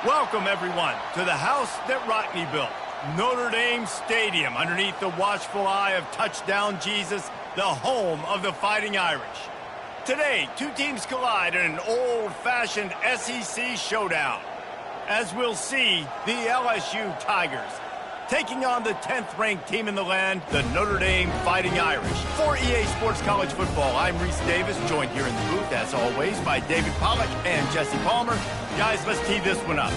Welcome, everyone, to the house that Rodney built, Notre Dame Stadium, underneath the watchful eye of Touchdown Jesus, the home of the Fighting Irish. Today, two teams collide in an old-fashioned SEC showdown. As we'll see, the LSU Tigers taking on the 10th-ranked team in the land, the Notre Dame Fighting Irish. For EA Sports College Football, I'm Reese Davis, joined here in the booth, as always, by David Pollack and Jesse Palmer. Guys, let's tee this one up.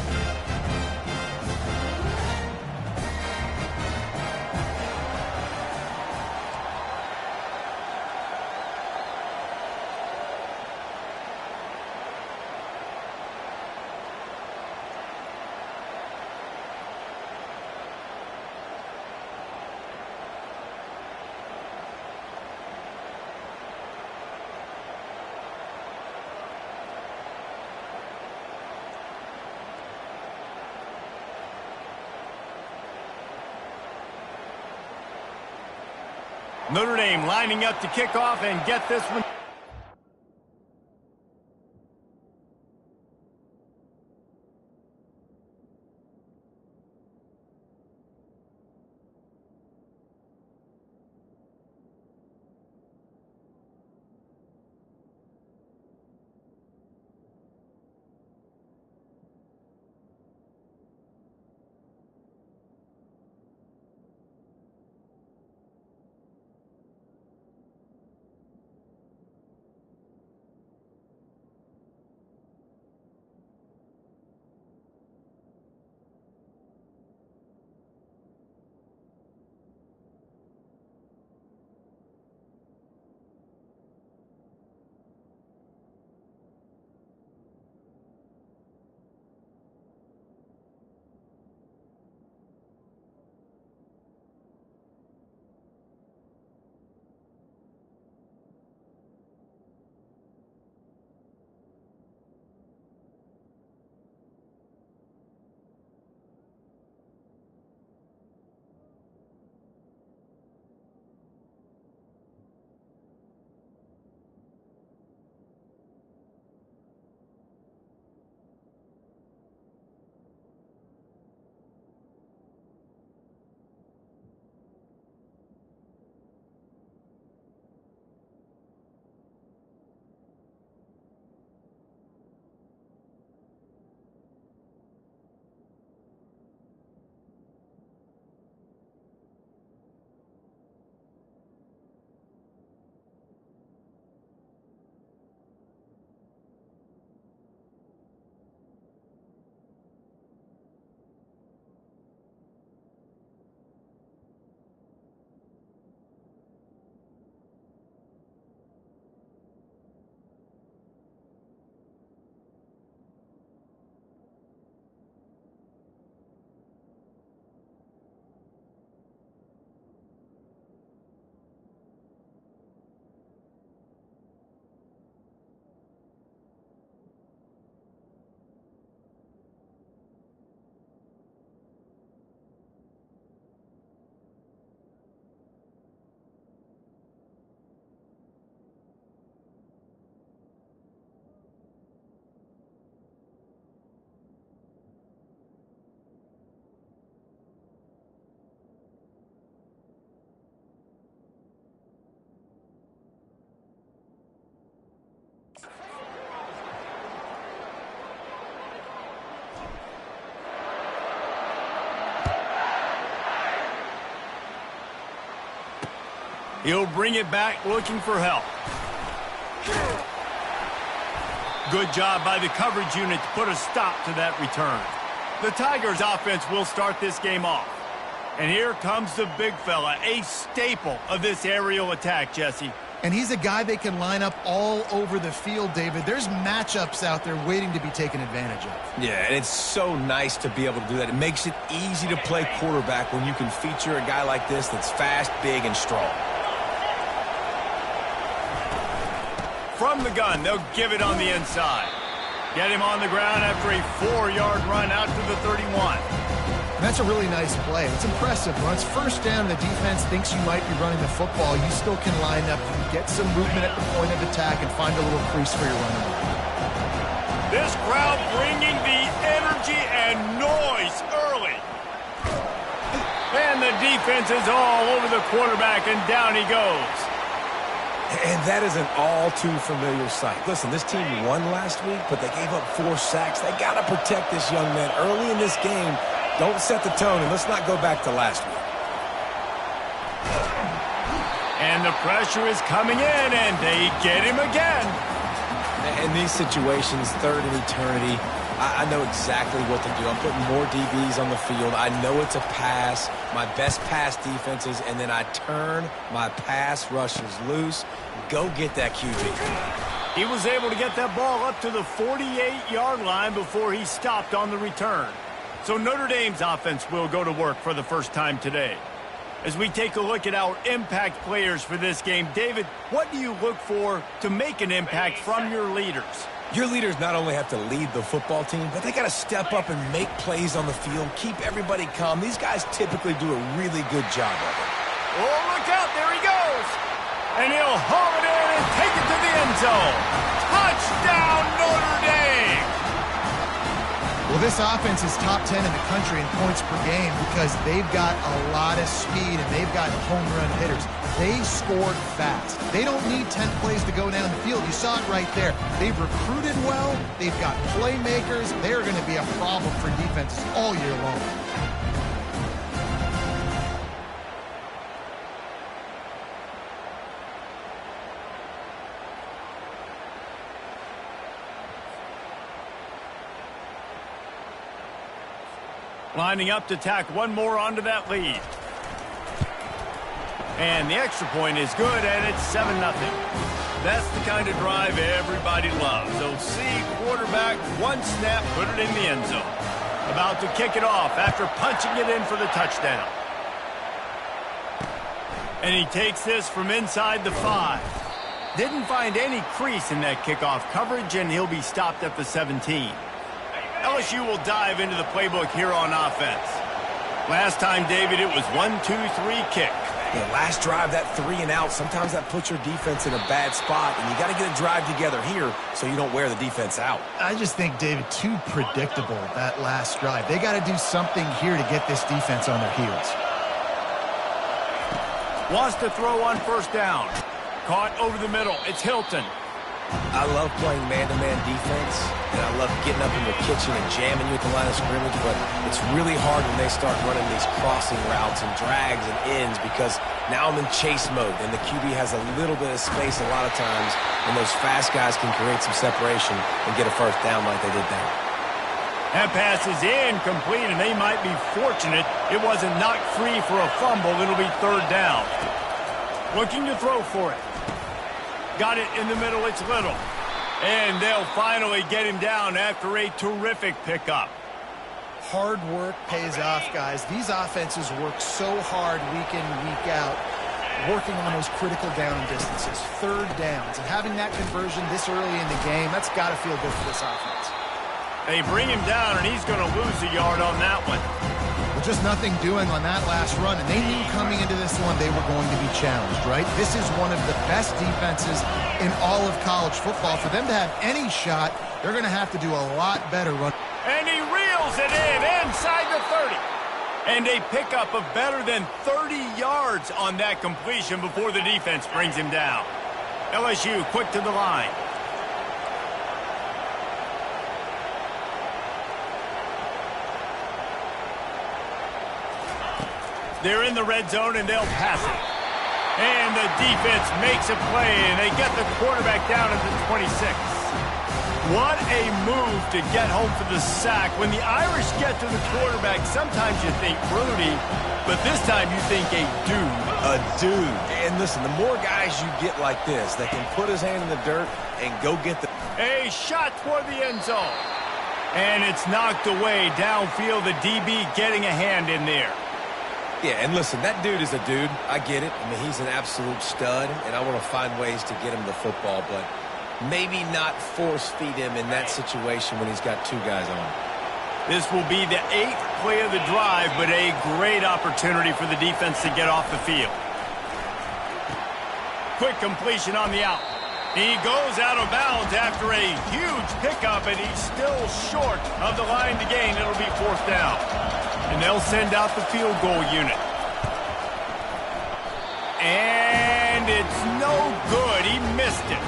Notre Dame lining up to kick off and get this one. He'll bring it back looking for help. Good job by the coverage unit to put a stop to that return. The Tigers offense will start this game off. And here comes the big fella, a staple of this aerial attack, Jesse. And he's a guy they can line up all over the field, David. There's matchups out there waiting to be taken advantage of. Yeah, and it's so nice to be able to do that. It makes it easy to play quarterback when you can feature a guy like this that's fast, big, and strong. From the gun, they'll give it on the inside. Get him on the ground after a 4-yard run out to the 31. That's a really nice play. It's impressive. When it's first down and the defense thinks you might be running the football, you still can line up, get some movement at the point of attack, and find a little crease for your running back. This crowd bringing the energy and noise early. And the defense is all over the quarterback, and down he goes. And that is an all-too-familiar sight. Listen, this team won last week, but they gave up 4 sacks. They got to protect this young man early in this game. Don't set the tone, and let's not go back to last week. And the pressure is coming in, and they get him again. In these situations, third and eternity, I know exactly what to do. I'm putting more DBs on the field. I know it's a pass, my best pass defenses, and then I turn my pass rushers loose. Go get that QB. He was able to get that ball up to the 48-yard line before he stopped on the return. So Notre Dame's offense will go to work for the first time today. As we take a look at our impact players for this game, David, what do you look for to make an impact from your leaders? Your leaders not only have to lead the football team, but they got to step up and make plays on the field, keep everybody calm. These guys typically do a really good job of it. Oh, look out, there he goes. And he'll haul it in and take it to the end zone. Touchdown, Notre Dame. Well, this offense is top 10 in the country in points per game because they've got a lot of speed and they've got home run hitters. They scored fast. They don't need 10 plays to go down the field. You saw it right there. They've recruited well. They've got playmakers. They're going to be a problem for defenses all year long. Lining up to tack one more onto that lead. And the extra point is good, and it's 7-0. That's the kind of drive everybody loves. So see quarterback, one snap, put it in the end zone. About to kick it off after punching it in for the touchdown. And he takes this from inside the 5. Didn't find any crease in that kickoff coverage, and he'll be stopped at the 17. LSU will dive into the playbook here on offense. Last time, David, it was 1-2-3 kick. Yeah, last drive, that 3 and out, sometimes that puts your defense in a bad spot, and you got to get a drive together here so you don't wear the defense out. I just think, David, too predictable, that last drive. They got to do something here to get this defense on their heels. Wants to throw on first down. Caught over the middle. It's Hilton. I love playing man-to-man defense, and I love getting up in the kitchen and jamming you at the line of scrimmage, but it's really hard when they start running these crossing routes and drags and ends because now I'm in chase mode, and the QB has a little bit of space a lot of times, and those fast guys can create some separation and get a first down like they did there. That pass is incomplete, and they might be fortunate it wasn't knocked free for a fumble. It'll be third down. Looking to throw for it. Got it in the middle, it's Little. And they'll finally get him down after a terrific pickup. Hard work pays off, guys. These offenses work so hard week in, week out, working on those critical down distances, third downs. And having that conversion this early in the game, that's got to feel good for this offense. They bring him down, and he's going to lose a yard on that one. Well, just nothing doing on that last run, and they knew coming into this one they were going to be challenged, right? This is one of the best defenses in all of college football. For them to have any shot, they're going to have to do a lot better run. And he reels it in inside the 30. And a pickup of better than 30 yards on that completion before the defense brings him down. LSU quick to the line. They're in the red zone, and they'll pass it. And the defense makes a play, and they get the quarterback down at the 26. What a move to get home for the sack. When the Irish get to the quarterback, sometimes you think Rudy, but this time you think a dude. A dude. And listen, the more guys you get like this that can put his hand in the dirt and go get the... A shot toward the end zone. And it's knocked away downfield, the DB getting a hand in there. Yeah, and listen, that dude is a dude. I get it. I mean, he's an absolute stud, and I want to find ways to get him the football, but maybe not force feed him in that situation when he's got 2 guys on him. This will be the 8th play of the drive, but a great opportunity for the defense to get off the field. Quick completion on the out. He goes out of bounds after a huge pickup, and he's still short of the line to gain. It'll be 4th down. And they'll send out the field goal unit. And it's no good. He missed it.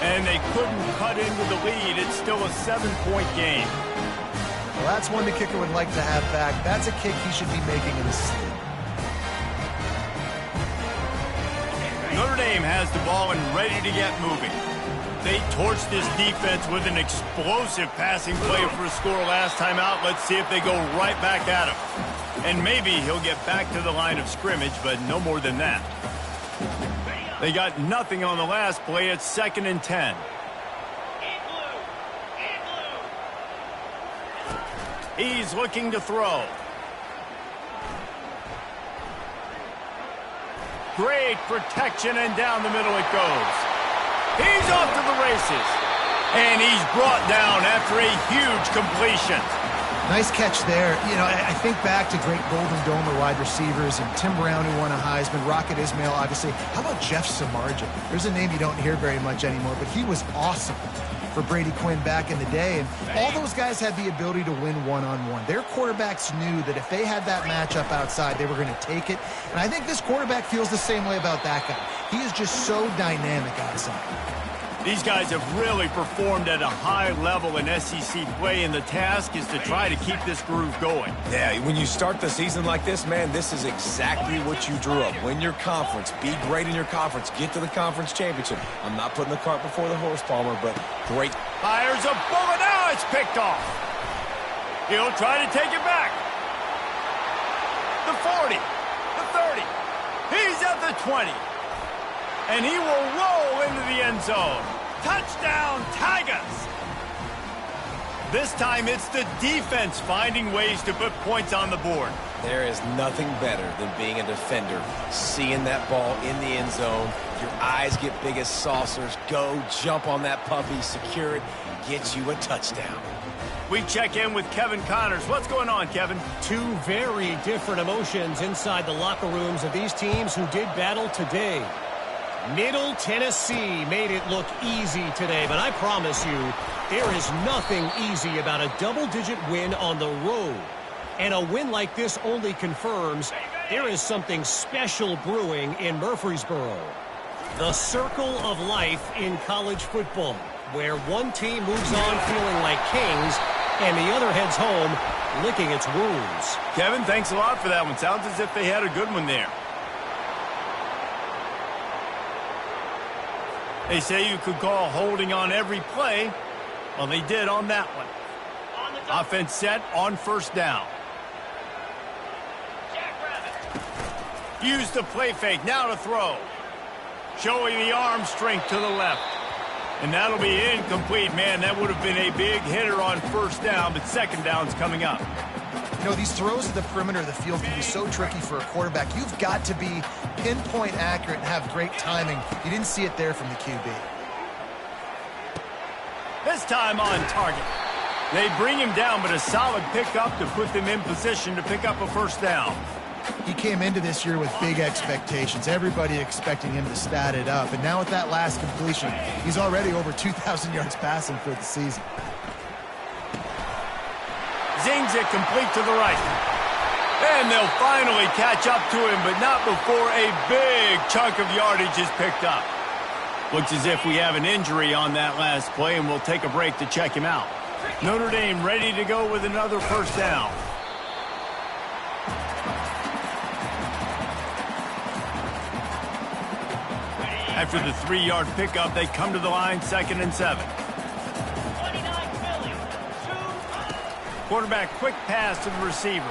And they couldn't cut into the lead. It's still a 7-point game. Well, that's one the kicker would like to have back. That's a kick he should be making in his sleep. Notre Dame has the ball and ready to get moving. They torched this defense with an explosive passing play for a score last time out. Let's see if they go right back at him. And maybe he'll get back to the line of scrimmage, but no more than that. They got nothing on the last play. It's 2nd and 10. He's looking to throw. Great protection, and down the middle it goes. He's off to the races. And he's brought down after a huge completion. Nice catch there. You know, I think back to great Golden Domer wide receivers and Tim Brown, who won a Heisman, Rocket Ismail, obviously. How about Jeff Samardzija? There's a name you don't hear very much anymore, but he was awesome for Brady Quinn back in the day. And all those guys had the ability to win one-on-one. Their quarterbacks knew that if they had that matchup outside, they were going to take it. And I think this quarterback feels the same way about that guy. He is just so dynamic outside. These guys have really performed at a high level in SEC play, and the task is to try to keep this groove going. Yeah, when you start the season like this, man, this is exactly what you drew up. Win your conference. Be great in your conference. Get to the conference championship. I'm not putting the cart before the horse, Palmer, but great. Fires a bullet. Now it's picked off. He'll try to take it back. The 40. The 30. He's at the 20. And he will roll into the end zone. Touchdown, Tigers! This time it's the defense finding ways to put points on the board. There is nothing better than being a defender, seeing that ball in the end zone. Your eyes get big as saucers. Go, jump on that puppy, secure it, get you a touchdown. We check in with Kevin Connors. What's going on, Kevin? Two very different emotions inside the locker rooms of these teams who did battle today. Middle Tennessee made it look easy today, but I promise you, there is nothing easy about a double-digit win on the road. And a win like this only confirms there is something special brewing in Murfreesboro. The circle of life in college football, where one team moves on feeling like kings and the other heads home licking its wounds. Kevin, thanks a lot for that one. Sounds as if they had a good one there. They say you could call holding on every play. Well, they did on that one. Offense set on 1st down. Use the play fake. Now to throw. Showing the arm strength to the left. And that'll be incomplete. Man, that would have been a big hitter on 1st down, but 2nd down's coming up. You know, these throws at the perimeter of the field can be so tricky for a quarterback. You've got to be pinpoint accurate and have great timing. You didn't see it there from the QB. This time on target. They bring him down, but a solid pickup to put them in position to pick up a 1st down. He came into this year with big expectations. Everybody expecting him to stat it up. And now with that last completion, he's already over 2,000 yards passing for the season. Zings it complete to the right. And they'll finally catch up to him, but not before a big chunk of yardage is picked up. Looks as if we have an injury on that last play, and we'll take a break to check him out. Notre Dame ready to go with another 1st down. After the 3-yard pickup, they come to the line, 2nd and 7. Quarterback quick pass to the receiver.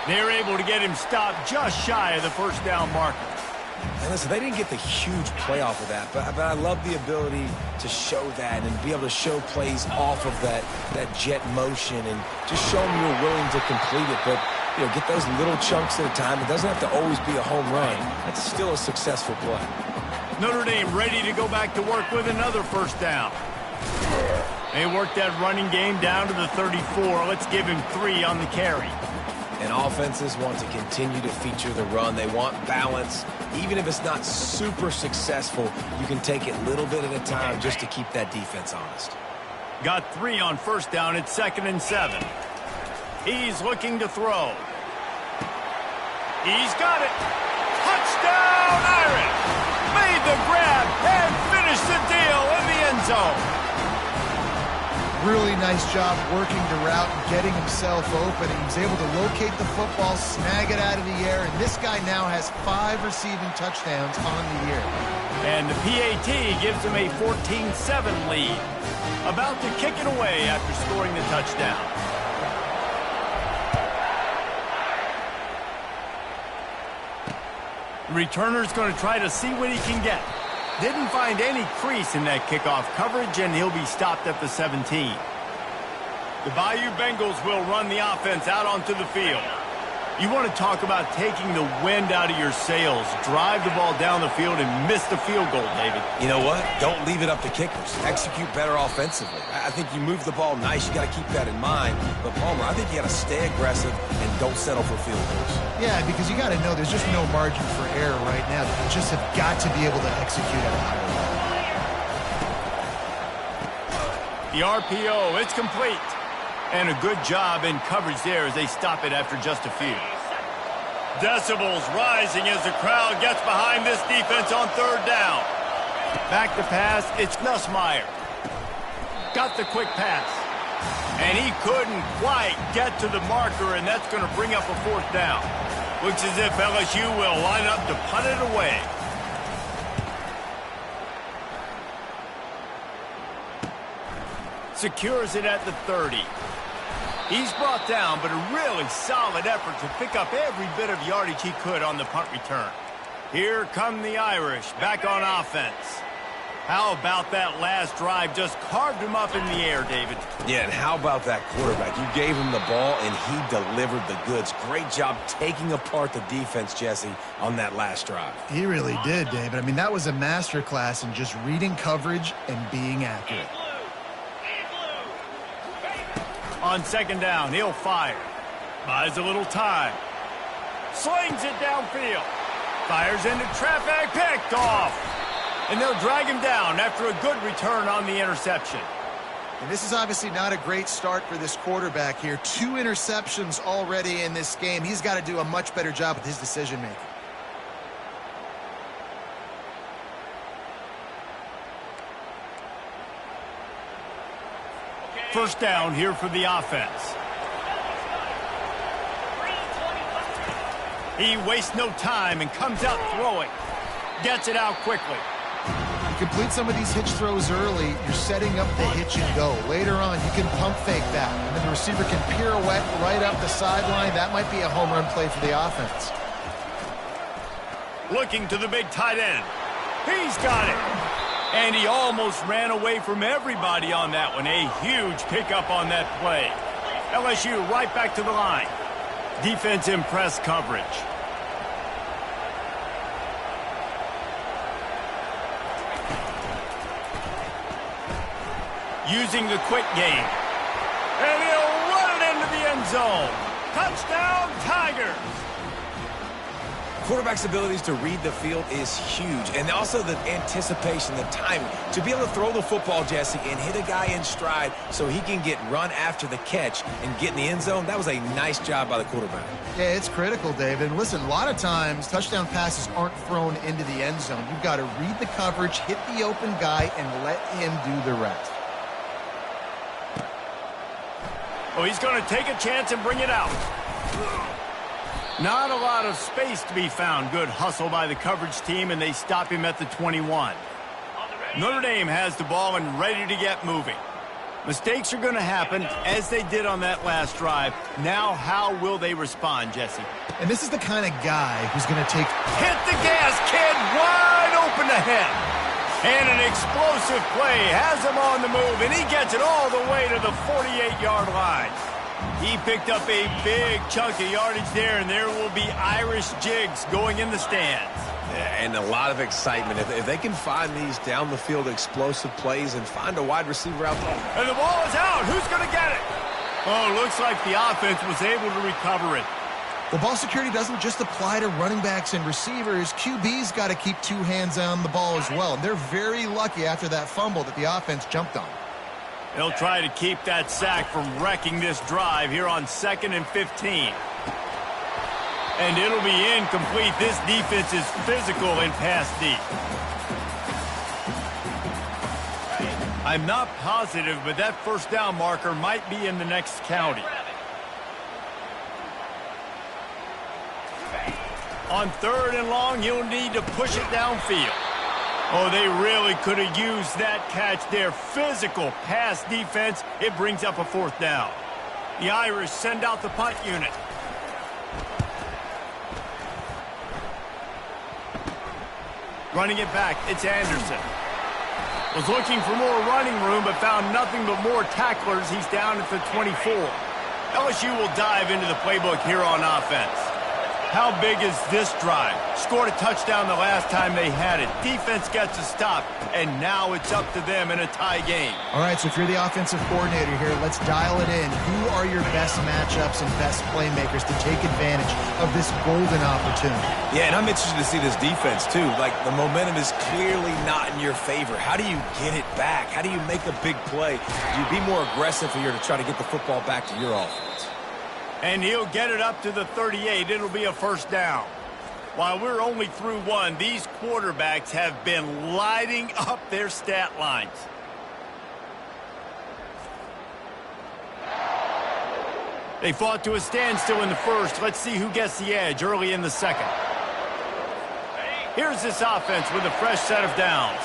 They're able to get him stopped just shy of the 1st down marker. And listen, they didn't get the huge play off of that, but I love the ability to show that and be able to show plays off of that jet motion and just show them you're willing to complete it. But, you know, get those little chunks at a time. It doesn't have to always be a home run. That's still a successful play. Notre Dame ready to go back to work with another 1st down. They work that running game down to the 34. Let's give him 3 on the carry. And offenses want to continue to feature the run. They want balance. Even if it's not super successful, you can take it a little bit at a time just to keep that defense honest. Got 3 on first down. It's 2nd and 7. He's looking to throw. He's got it. Touchdown, Irish! Made the grab and finished the deal in the end zone. Really nice job working the route and getting himself open. He was able to locate the football, snag it out of the air, and this guy now has 5 receiving touchdowns on the year. And the PAT gives him a 14-7 lead. About to kick it away after scoring the touchdown. The returner's going to try to see what he can get. Didn't find any crease in that kickoff coverage, and he'll be stopped at the 17. The Bayou Bengals will run the offense out onto the field. You want to talk about taking the wind out of your sails. Drive the ball down the field and miss the field goal, David. You know what? Don't leave it up to kickers. Execute better offensively. I think you move the ball nice. You got to keep that in mind. But, Palmer, I think you got to stay aggressive and don't settle for field goals. Yeah, because you got to know there's just no margin for error right now. You just have got to be able to execute at a higher level. The RPO, it's complete. And a good job in coverage there as they stop it after just a few. Decibels rising as the crowd gets behind this defense on 3rd down. Back to pass, it's Nussmeier. Got the quick pass. And he couldn't quite get to the marker, and that's going to bring up a 4th down. Looks as if LSU will line up to punt it away. Secures it at the 30. He's brought down, but a really solid effort to pick up every bit of yardage he could on the punt return. Here come the Irish, back on offense. How about that last drive? Just carved him up in the air, David. Yeah, and how about that quarterback? You gave him the ball, and he delivered the goods. Great job taking apart the defense, Jesse, on that last drive. He really did, David. I mean, that was a masterclass in just reading coverage and being accurate. On 2nd down, he'll fire. Buys a little time. Slings it downfield. Fires into traffic, picked off. And they'll drag him down after a good return on the interception. And this is obviously not a great start for this quarterback here. 2 interceptions already in this game. He's got to do a much better job with his decision-making. First down here for the offense. He wastes no time and comes out throwing. Gets it out quickly. You complete some of these hitch throws early, you're setting up the hitch and go. Later on, you can pump fake that. And then the receiver can pirouette right up the sideline. That might be a home run play for the offense. Looking to the big tight end. He's got it. And he almost ran away from everybody on that one. A huge pickup on that play. LSU right back to the line. Defense in press coverage. Using the quick game. And he'll run it into the end zone. Touchdown, Tigers. Quarterback's abilities to read the field is huge, and also the anticipation, the timing. To be able to throw the football, Jesse, and hit a guy in stride so he can get run after the catch and get in the end zone, that was a nice job by the quarterback. Yeah, it's critical, David. And listen, a lot of times touchdown passes aren't thrown into the end zone. You've got to read the coverage, hit the open guy, and let him do the rest. Oh, he's going to take a chance and bring it out. Not a lot of space to be found. Good hustle by the coverage team, and they stop him at the 21. Notre Dame has the ball and ready to get moving. Mistakes are going to happen, as they did on that last drive. Now, how will they respond, Jesse? And this is the kind of guy who's going to take... Hit the gas, kid! Wide open ahead. And an explosive play has him on the move, and he gets it all the way to the 48-yard line. He picked up a big chunk of yardage there, and there will be Irish jigs going in the stands. Yeah, and a lot of excitement. If they can find these down-the-field explosive plays and find a wide receiver out there. And the ball is out. Who's going to get it? Oh, looks like the offense was able to recover it. Well, ball security doesn't just apply to running backs and receivers. QB's got to keep two hands on the ball as well. And they're very lucky after that fumble that the offense jumped on. They'll try to keep that sack from wrecking this drive here on 2nd and 15. And it'll be incomplete. This defense is physical in pass deep. I'm not positive, but that first down marker might be in the next county. On 3rd and long, he'll need to push it downfield. Oh, they really could have used that catch there. Physical pass defense. It brings up a 4th down. The Irish send out the punt unit. Running it back, it's Anderson. Was looking for more running room, but found nothing but more tacklers. He's down at the 24. LSU will dive into the playbook here on offense. How big is this drive? Scored a touchdown the last time they had it. Defense gets a stop, and now it's up to them in a tie game. All right, so if you're the offensive coordinator here, let's dial it in. Who are your best matchups and best playmakers to take advantage of this golden opportunity? Yeah, and I'm interested to see this defense, too. Like, the momentum is clearly not in your favor. How do you get it back? How do you make a big play? Do you be more aggressive here to try to get the football back to your offense? And he'll get it up to the 38. It'll be a 1st down. While we're only through one, these quarterbacks have been lighting up their stat lines. They fought to a standstill in the first. Let's see who gets the edge early in the second. Here's this offense with a fresh set of downs.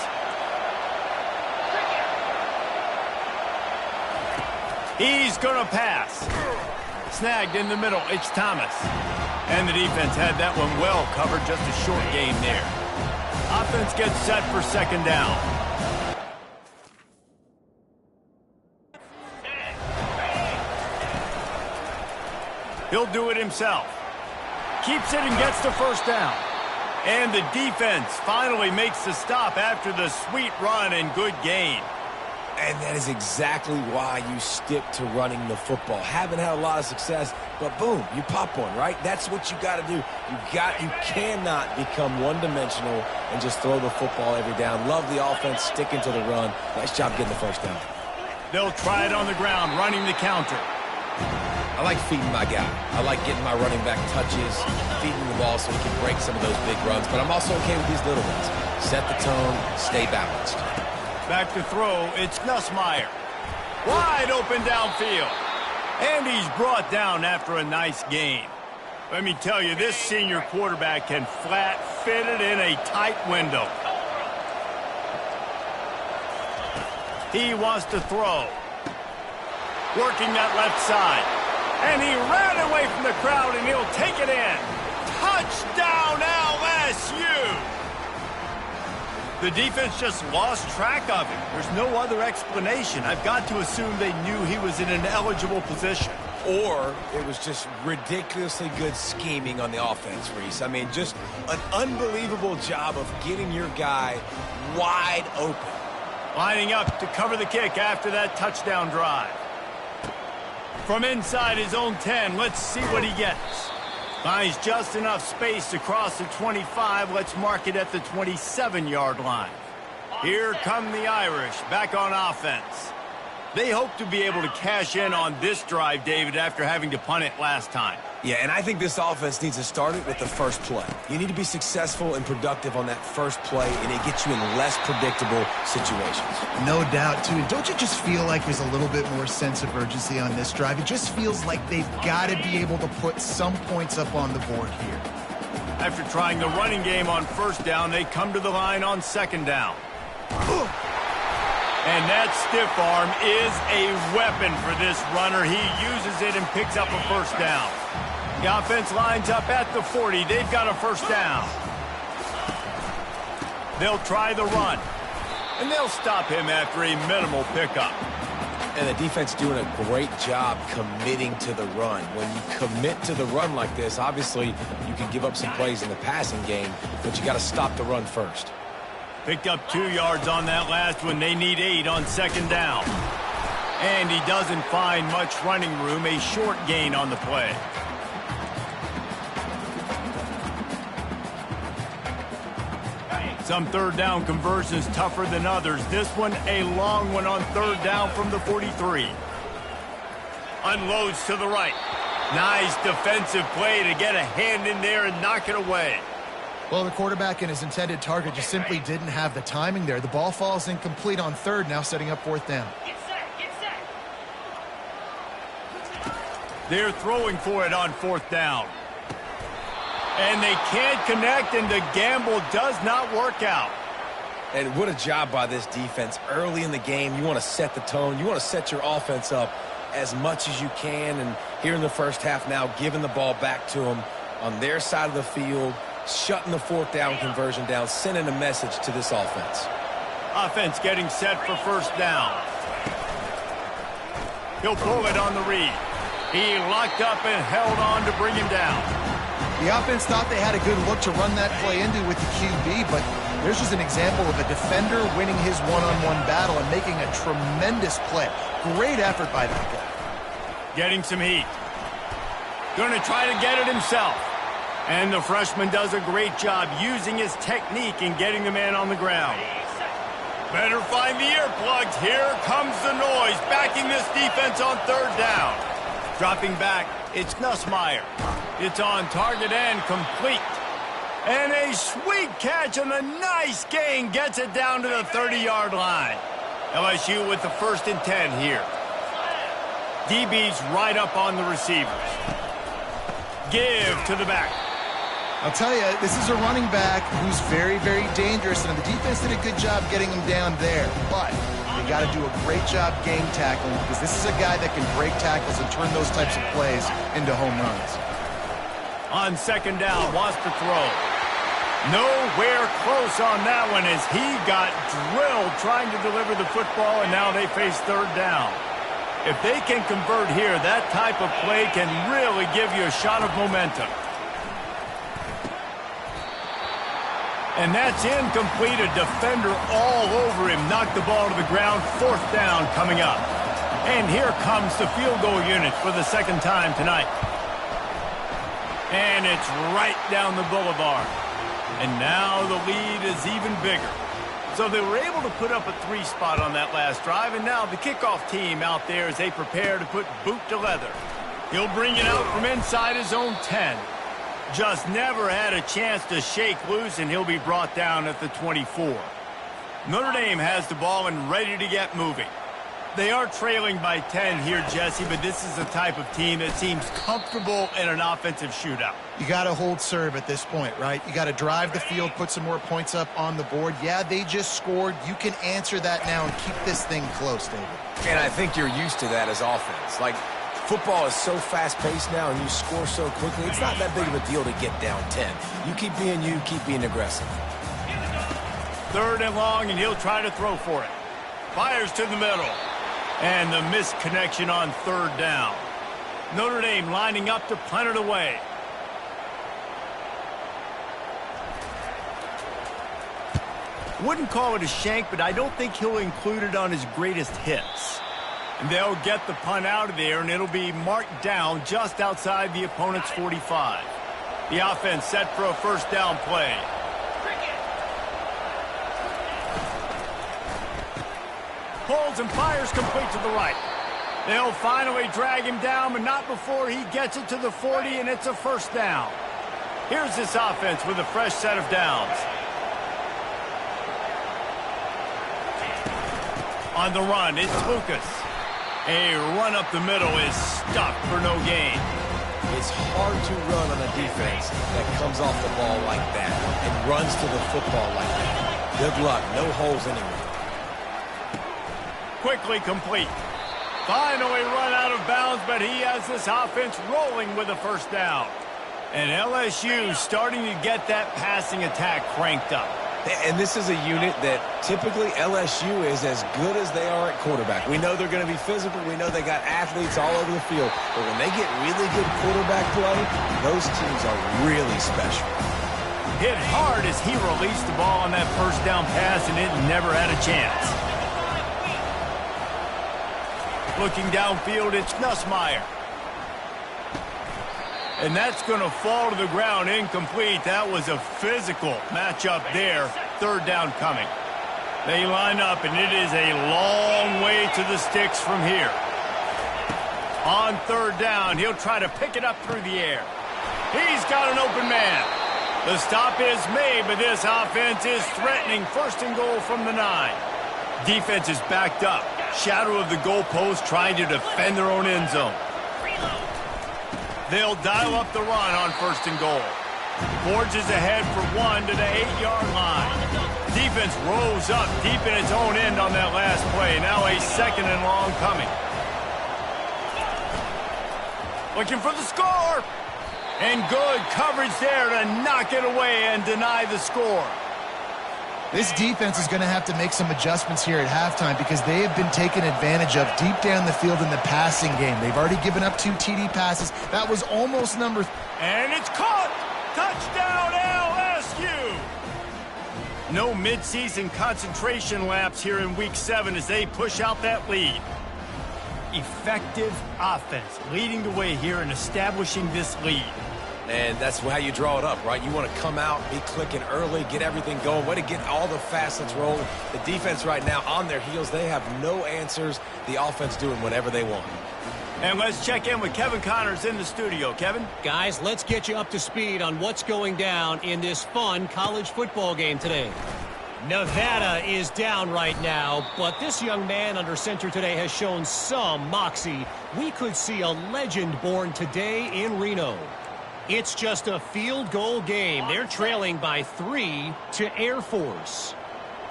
He's going to pass. Snagged in the middle, it's Thomas. And the defense had that one well covered, just a short game there. Offense gets set for 2nd down. He'll do it himself. Keeps it and gets the 1st down. And the defense finally makes the stop after the sweet run and good gain. And that is exactly why you stick to running the football. Haven't had a lot of success, but boom, you pop one, right? That's what you got to do. You cannot become one-dimensional and just throw the football every down. Love the offense, sticking to the run. Nice job getting the 1st down. They'll try it on the ground, running the counter. I like feeding my guy. I like getting my running back touches, feeding the ball so he can break some of those big runs, but I'm also okay with these little ones. Set the tone, stay balanced. Back to throw, it's Nussmeier. Wide open downfield. And he's brought down after a nice gain. Let me tell you, this senior quarterback can flat fit it in a tight window. He wants to throw. Working that left side. And he ran away from the crowd, and he'll take it in. Touchdown, LSU! The defense just lost track of him. There's no other explanation. I've got to assume they knew he was in an eligible position. Or it was just ridiculously good scheming on the offense, Reese. I mean, just an unbelievable job of getting your guy wide open. Lining up to cover the kick after that touchdown drive. From inside his own 10, let's see what he gets. Finds just enough space to cross the 25. Let's mark it at the 27-yard line. Here come the Irish back on offense. They hope to be able to cash in on this drive, David, after having to punt it last time. Yeah, and I think this offense needs to start it with the first play. You need to be successful and productive on that first play, and it gets you in less predictable situations. No doubt, too. And don't you just feel like there's a little bit more sense of urgency on this drive? It just feels like they've got to be able to put some points up on the board here. After trying the running game on 1st down, they come to the line on 2nd down. And that stiff arm is a weapon for this runner. He uses it and picks up a 1st down. The offense lines up at the 40. They've got a 1st down. They'll try the run. And they'll stop him after a minimal pickup. And the defense doing a great job committing to the run. When you commit to the run like this, obviously you can give up some plays in the passing game, but you got to stop the run first. Picked up 2 yards on that last one. They need 8 on 2nd down. And he doesn't find much running room. A short gain on the play. Some third down conversions tougher than others. This one a long one on third down from the 43. Unloads to the right. Nice defensive play to get a hand in there and knock it away. Well, the quarterback and his intended target just simply didn't have the timing there. The ball falls incomplete on third, now setting up fourth down. They're throwing for it on fourth down. And they can't connect, and the gamble does not work out. And what a job by this defense. Early in the game, you want to set the tone. You want to set your offense up as much as you can. And here in the first half now, giving the ball back to them on their side of the field, shutting the fourth down conversion down, sending a message to this offense. Offense getting set for first down. He'll pull it on the read. He locked up and held on to bring him down. The offense thought they had a good look to run that play into with the QB, but there's just an example of a defender winning his one-on-one battle and making a tremendous play. Great effort by that guy. Getting some heat. Going to try to get it himself. And the freshman does a great job using his technique and getting the man on the ground. Better find the earplugs. Here comes the noise, backing this defense on third down. Dropping back, it's Nussmeier. It's on target and complete. And a sweet catch on a nice gain gets it down to the 30-yard line. LSU with the 1st and 10 here. DB's right up on the receivers. Give to the back. I'll tell you, this is a running back who's very, very dangerous, and the defense did a good job getting him down there. But they got to do a great job game tackling, because this is a guy that can break tackles and turn those types of plays into home runs. On second down, wants to throw. Nowhere close on that one as he got drilled trying to deliver the football, and now they face third down. If they can convert here, that type of play can really give you a shot of momentum. And that's incomplete. A defender all over him. Knocked the ball to the ground. Fourth down coming up. And here comes the field goal unit for the second time tonight. And it's right down the boulevard. And now the lead is even bigger. So they were able to put up a 3 spot on that last drive. And now the kickoff team out there as they prepare to put boot to leather. He'll bring it out from inside his own 10. Just never had a chance to shake loose, and he'll be brought down at the 24. Notre Dame has the ball and ready to get moving. They are trailing by 10 here, Jesse, but this is the type of team that seems comfortable in an offensive shootout. You got to hold serve at this point, right? You got to drive the field, put some more points up on the board. Yeah, they just scored. You can answer that now and keep this thing close, David. And I think you're used to that as offense. Like, football is so fast-paced now and you score so quickly, it's not that big of a deal to get down 10. You keep being aggressive. Third and long, and he'll try to throw for it. Fires to the middle. And the missed connection on third down. Notre Dame lining up to punt it away. Wouldn't call it a shank, but I don't think he'll include it on his greatest hits. And they'll get the punt out of there, and it'll be marked down just outside the opponent's 45. The offense set for a first down play. Pulls and fires complete to the right. They'll finally drag him down, but not before he gets it to the 40, and it's a first down. Here's this offense with a fresh set of downs. On the run, it's Lucas. A run up the middle is stuck for no gain. It's hard to run on a defense that comes off the ball like that and runs to the football like that. Good luck. No holes anywhere. Quickly complete. Finally run out of bounds, but he has this offense rolling with a first down. And LSU starting to get that passing attack cranked up. And this is a unit that typically LSU is as good as they are at quarterback. We know they're going to be physical. We know they got athletes all over the field. But when they get really good quarterback play, those teams are really special. Hit hard as he released the ball on that first down pass, and it never had a chance. Looking downfield, it's Nussmeier. And that's going to fall to the ground incomplete. That was a physical matchup there. third down coming. They line up, and it is a long way to the sticks from here. On third down, he'll try to pick it up through the air. He's got an open man. The stop is made, but this offense is threatening first and goal from the 9. Defense is backed up. Shadow of the goalpost trying to defend their own end zone. They'll dial up the run on first and goal. Forges ahead for 1 to the 8-yard line. Defense rose up deep in its own end on that last play. Now a second and long coming. Looking for the score. And good coverage there to knock it away and deny the score. This defense is going to have to make some adjustments here at halftime because they have been taken advantage of deep down the field in the passing game. They've already given up 2 TD passes. That was almost number... And it's caught! Touchdown LSU! No midseason concentration laps here in Week 7 as they push out that lead. Effective offense leading the way here and establishing this lead. And that's how you draw it up, right? You want to come out, be clicking early, get everything going, way to get all the facets rolling. The defense right now on their heels, they have no answers. The offense doing whatever they want. And let's check in with Kevin Connors in the studio. Kevin? Guys, let's get you up to speed on what's going down in this fun college football game today. Nevada is down right now, but this young man under center today has shown some moxie. We could see a legend born today in Reno. It's just a field goal game. They're trailing by 3 to Air Force.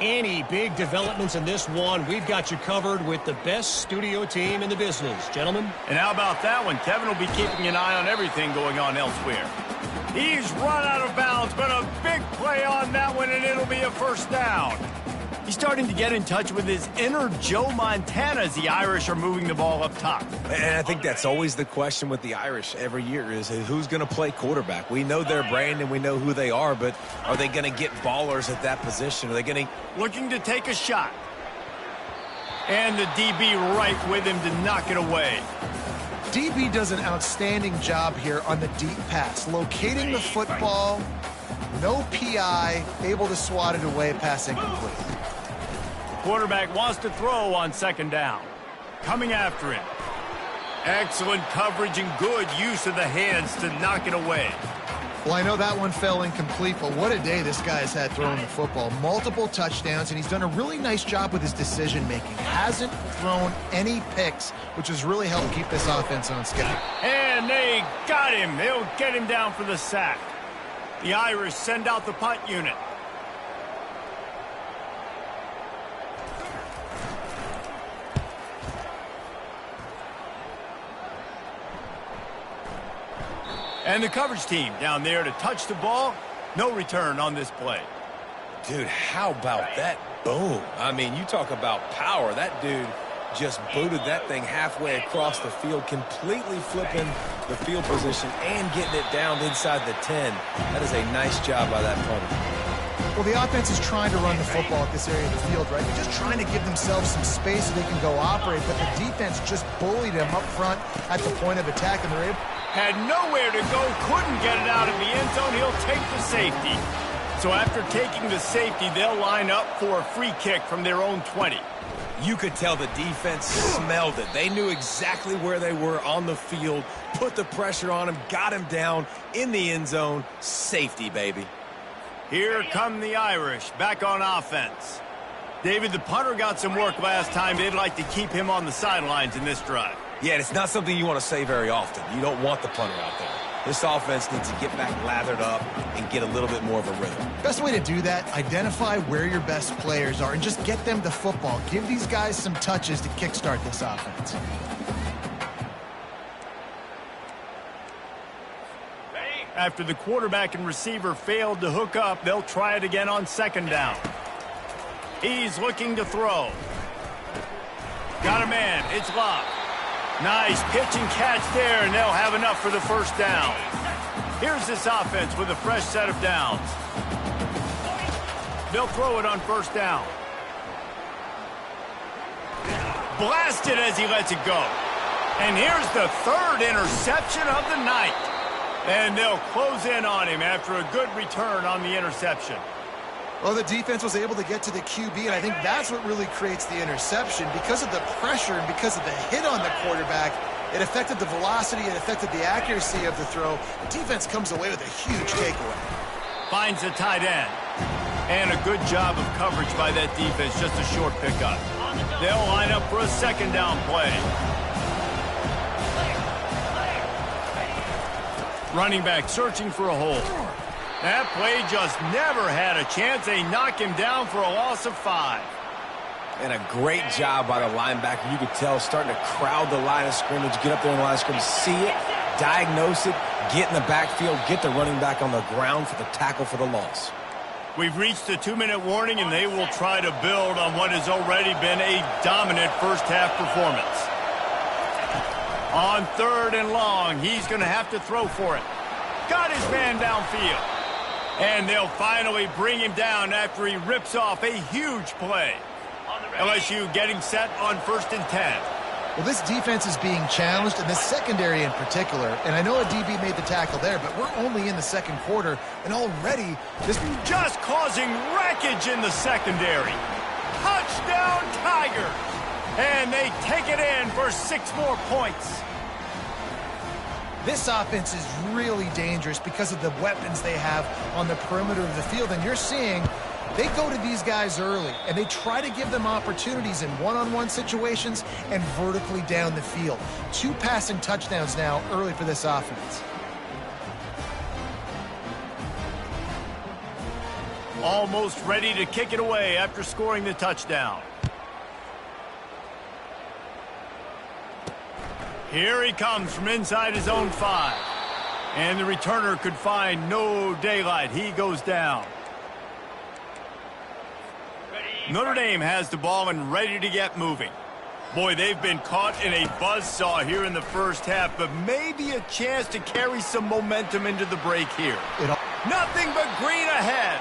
Any big developments in this one, we've got you covered with the best studio team in the business. Gentlemen? And how about that one? Kevin will be keeping an eye on everything going on elsewhere. He's run out of bounds, but a big play on that one, and it'll be a first down. He's starting to get in touch with his inner Joe Montana as the Irish are moving the ball up top. And I think that's always the question with the Irish every year is who's going to play quarterback. We know their brand and we know who they are, but are they going to get ballers at that position? Are they going to... Looking to take a shot. And the DB right with him to knock it away. DB does an outstanding job here on the deep pass. Locating the football, no PI, able to swat it away, pass incomplete. Quarterback wants to throw on second down. Coming after him. Excellent coverage and good use of the hands to knock it away. Well, I know that one fell incomplete, but what a day this guy has had throwing the football. Multiple touchdowns, and he's done a really nice job with his decision-making. Hasn't thrown any picks, which has really helped keep this offense on schedule. And they got him. They'll get him down for the sack. The Irish send out the punt unit. And the coverage team down there to touch the ball. No return on this play. Dude, how about that boom? I mean, you talk about power. That dude just booted that thing halfway across the field, completely flipping the field position and getting it down inside the 10. That is a nice job by that punter. Well, the offense is trying to run the football at this area of the field, right? They're just trying to give themselves some space so they can go operate, but the defense just bullied them up front at the point of attack, and they're able... Had nowhere to go, couldn't get it out of the end zone. He'll take the safety. So after taking the safety, they'll line up for a free kick from their own 20. You could tell the defense smelled it. They knew exactly where they were on the field, put the pressure on him, got him down in the end zone. Safety, baby. Here come the Irish, back on offense. David, the punter got some work last time. They'd like to keep him on the sidelines in this drive. Yeah, and it's not something you want to say very often. You don't want the punter out there. This offense needs to get back lathered up and get a little bit more of a rhythm. Best way to do that, identify where your best players are and just get them the football. Give these guys some touches to kickstart this offense. After the quarterback and receiver failed to hook up, they'll try it again on second down. He's looking to throw. Got a man. It's Love. Nice pitch and catch there, and they'll have enough for the first down. Here's this offense with a fresh set of downs. They'll throw it on first down. Blasted as he lets it go. And here's the third interception of the night. And they'll close in on him after a good return on the interception. Well, the defense was able to get to the QB, and I think that's what really creates the interception. Because of the pressure and because of the hit on the quarterback, it affected the velocity, it affected the accuracy of the throw. The defense comes away with a huge takeaway. Finds a tight end. And a good job of coverage by that defense, just a short pickup. They'll line up for a second down play. Running back searching for a hole. That play just never had a chance. They knock him down for a loss of 5. And a great job by the linebacker. You could tell starting to crowd the line of scrimmage, get up there in the line of scrimmage, see it, diagnose it, get in the backfield, get the running back on the ground for the tackle for the loss. We've reached the 2-minute warning, and they will try to build on what has already been a dominant first-half performance. On 3rd and long, he's going to have to throw for it. Got his man downfield. And they'll finally bring him down after he rips off a huge play. LSU getting set on 1st and 10. Well, this defense is being challenged, and the secondary in particular. And I know a DB made the tackle there, but we're only in the second quarter, and already this just causing wreckage in the secondary. Touchdown, Tiger! And they take it in for 6 more points. This offense is really dangerous because of the weapons they have on the perimeter of the field. And you're seeing they go to these guys early, and they try to give them opportunities in one-on-one situations and vertically down the field. 2 passing touchdowns now early for this offense. Almost ready to kick it away after scoring the touchdown. Here he comes from inside his own 5. And the returner could find no daylight. He goes down. Notre Dame has the ball and ready to get moving. Boy, they've been caught in a buzzsaw here in the first half, but maybe a chance to carry some momentum into the break here. Nothing but green ahead.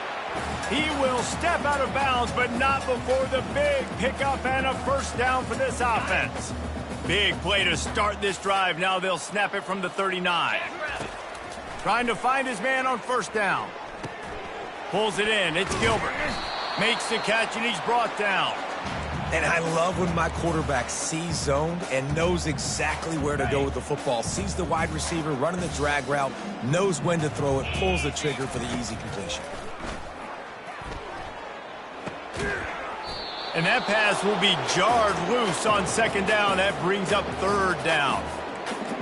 He will step out of bounds, but not before the big pickup and a first down for this offense. Big play to start this drive. Now they'll snap it from the 39. Trying to find his man on 1st down. Pulls it in. It's Gilbert. Makes the catch, and he's brought down. And I love when my quarterback sees zone and knows exactly where to go with the football. Sees the wide receiver running the drag route, knows when to throw it, pulls the trigger for the easy completion. And that pass will be jarred loose on 2nd down. That brings up 3rd down.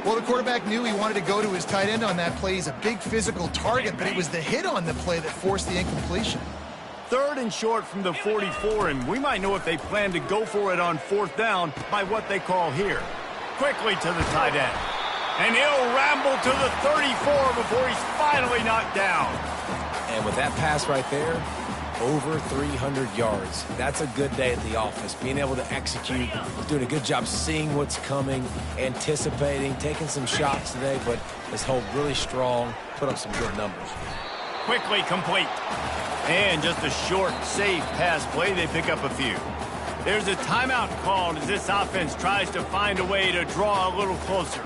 Well, the quarterback knew he wanted to go to his tight end on that play. He's a big physical target, but it was the hit on the play that forced the incompletion. 3rd and short from the 44, and we might know if they plan to go for it on 4th down by what they call here. Quickly to the tight end. And he'll ramble to the 34 before he's finally knocked down. And with that pass right there, over 300 yards. That's a good day at the office. Being able to execute, doing a good job seeing what's coming, anticipating, taking some shots today, but has held really strong, put up some good numbers. Quickly complete. And just a short, safe pass play. They pick up a few. There's a timeout called as this offense tries to find a way to draw a little closer.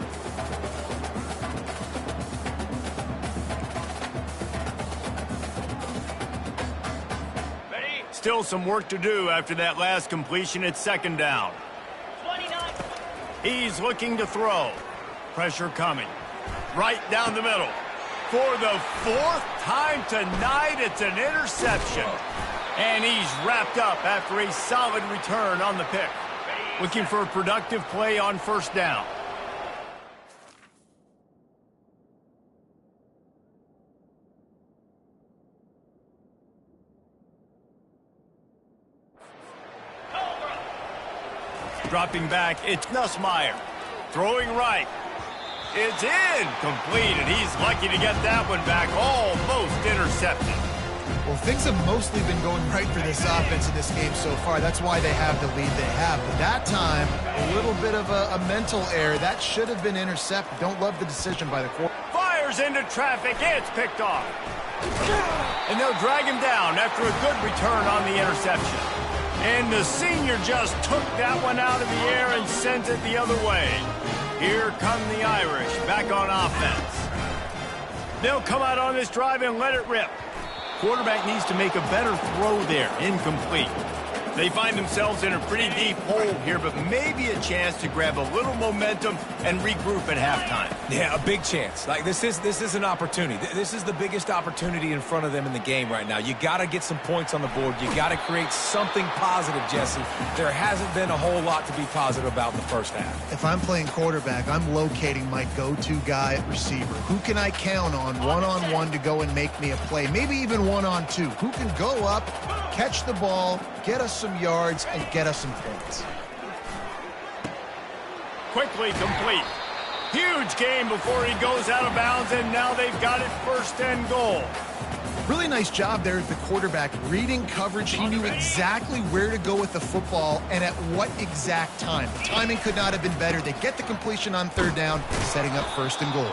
Still some work to do after that last completion at 2nd down. 29. He's looking to throw. Pressure coming. Right down the middle. For the 4th time tonight, it's an interception. And he's wrapped up after a solid return on the pick. Looking for a productive play on 1st down. Dropping back, it's Nussmeier. Throwing right. It's in. Complete, and he's lucky to get that one back. Almost intercepted. Well, things have mostly been going right for this offense in this game so far. That's why they have the lead they have. But that time, a little bit of a mental error. That should have been intercepted. Don't love the decision by the quarterback. Fires into traffic. It's picked off. And they'll drag him down after a good return on the interception. And the senior just took that one out of the air and sent it the other way. Here come the Irish back on offense. They'll come out on this drive and let it rip. quarterback needs to make a better throw there. Incomplete. They find themselves in a pretty deep hole here, but maybe a chance to grab a little momentum and regroup at halftime. Yeah, a big chance. Like, this is an opportunity. This is the biggest opportunity in front of them in the game right now. You got to get some points on the board. You got to create something positive, Jesse. There hasn't been a whole lot to be positive about in the first half. If I'm playing quarterback, I'm locating my go-to guy at receiver. Who can I count on one-on-one to go and make me a play? Maybe even one-on-two. Who can go up, catch the ball, get us some yards, and get us some points. Quickly complete. Huge game before he goes out of bounds, and now they've got it 1st and goal. Really nice job there at the quarterback. Reading coverage, he knew exactly where to go with the football and at what exact time. The timing could not have been better. They get the completion on 3rd down, setting up 1st and goal.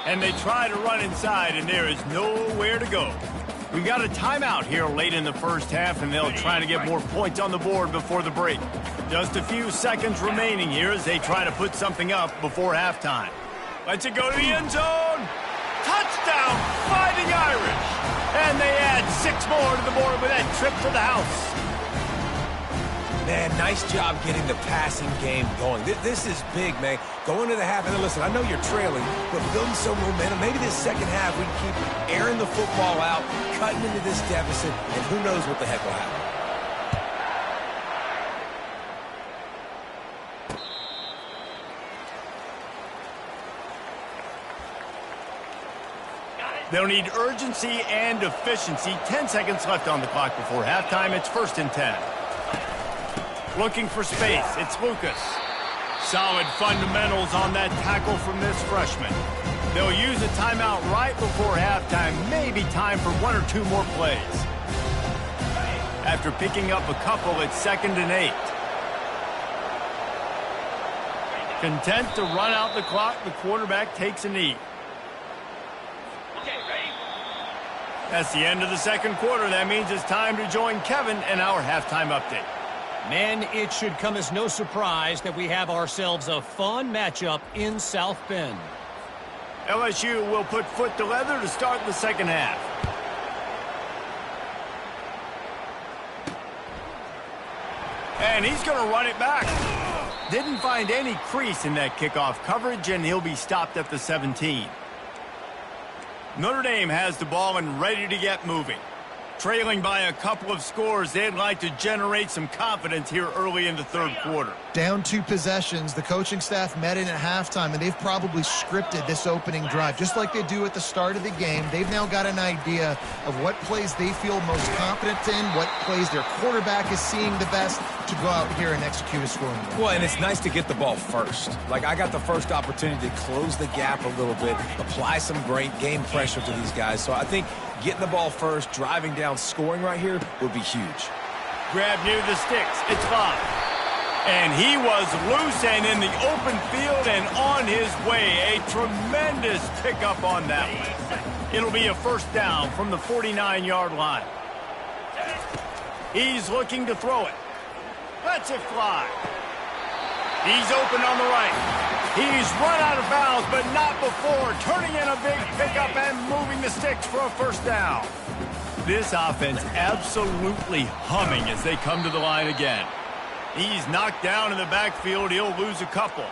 And they try to run inside, and there is nowhere to go. We got a timeout here late in the first half, and they'll try to get more points on the board before the break. Just a few seconds remaining here as they try to put something up before halftime. Let's it go to the end zone. Touchdown, Fighting Irish. And they add 6 more to the board with that trip to the house. Man, nice job getting the passing game going. This is big, man. Going to the half, and listen, I know you're trailing, but building some momentum. Maybe this second half we can keep airing the football out, cutting into this deficit, and who knows what the heck will happen. They'll need urgency and efficiency. 10 seconds left on the clock before halftime. It's 1st and 10. Looking for space. It's Lucas. Solid fundamentals on that tackle from this freshman. They'll use a timeout right before halftime. Maybe time for 1 or 2 more plays. After picking up a couple, it's 2nd and 8. Content to run out the clock, the quarterback takes a knee. That's the end of the 2nd quarter. That means it's time to join Kevin and our halftime update. Man, it should come as no surprise that we have ourselves a fun matchup in South Bend. LSU will put foot to leather to start the 2nd half. And he's going to run it back. Didn't find any crease in that kickoff coverage, and he'll be stopped at the 17. Notre Dame has the ball and ready to get moving. Trailing by a couple of scores, they'd like to generate some confidence here early in the 3rd quarter. Down 2 possessions, the coaching staff met in at halftime, and they've probably scripted this opening drive. Just like they do at the start of the game, they've now got an idea of what plays they feel most confident in, what plays their quarterback is seeing the best to go out here and execute a scoring drive. Well, and it's nice to get the ball first. Like, I got the first opportunity to close the gap a little bit, apply some great game pressure to these guys. So I think getting the ball first, driving down, scoring right here would be huge. Grab near the sticks. It's Bob. And he was loose and in the open field and on his way. A tremendous pickup on that one. It'll be a 1st down from the 49-yard line. He's looking to throw it. Lets it fly. He's open on the right. He's run out of bounds, but not before turning in a big pickup and moving the sticks for a 1st down. This offense absolutely humming as they come to the line again. He's knocked down in the backfield. He'll lose a couple.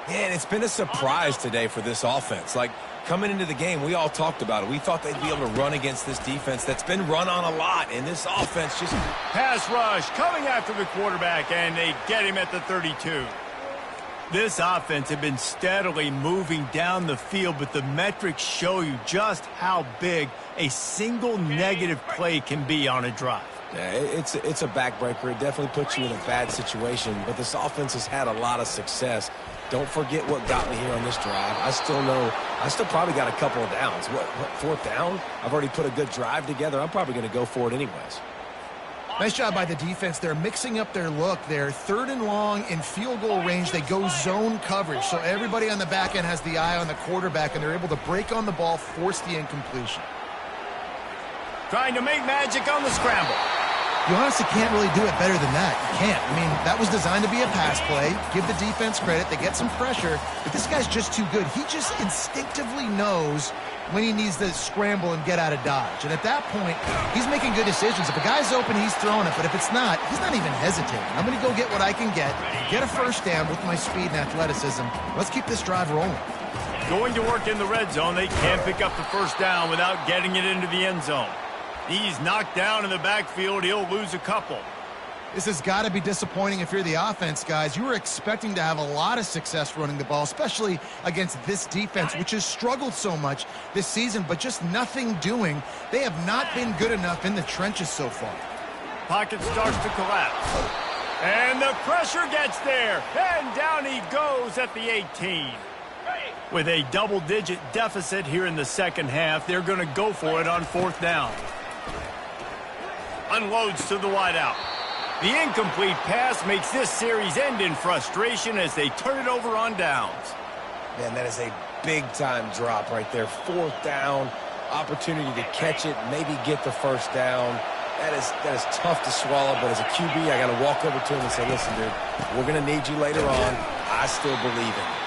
Man, it's been a surprise today for this offense. Like, coming into the game, we all talked about it. We thought they'd be able to run against this defense that's been run on a lot, and this offense just... Pass rush coming after the quarterback, and they get him at the 32. This offense had been steadily moving down the field, but the metrics show you just how big a single negative play can be on a drive. Yeah, it's a backbreaker. It definitely puts you in a bad situation, but this offense has had a lot of success. Don't forget what got me here on this drive. I still probably got a couple of downs. What 4th down? I've already put a good drive together. I'm probably going to go for it anyways. Nice job by the defense. They're mixing up their look. They're 3rd and long in field goal range. They go zone coverage, so everybody on the back end has the eye on the quarterback, and they're able to break on the ball, force the incompletion. Trying to make magic on the scramble. You honestly can't really do it better than that. You can't. I mean, that was designed to be a pass play. Give the defense credit. They get some pressure, but this guy's just too good. He just instinctively knows when he needs to scramble and get out of dodge. And at that point, he's making good decisions. If a guy's open, he's throwing it. But if it's not, he's not even hesitating. I'm going to go get what I can get a first down with my speed and athleticism. Let's keep this drive rolling. Going to work in the red zone, they can't pick up the first down without getting it into the end zone. He's knocked down in the backfield. He'll lose a couple. This has got to be disappointing if you're the offense, guys. You were expecting to have a lot of success running the ball, especially against this defense, which has struggled so much this season, but just nothing doing. They have not been good enough in the trenches so far. Pocket starts to collapse. And the pressure gets there. And down he goes at the 18. With a double-digit deficit here in the second half, they're going to go for it on fourth down. Unloads to the wideout. The incomplete pass makes this series end in frustration as they turn it over on downs. Man, that is a big-time drop right there. Fourth down, opportunity to catch it, maybe get the first down. That is tough to swallow, but as a QB, I got to walk over to him and say, listen, dude, we're going to need you later on. I still believe in you.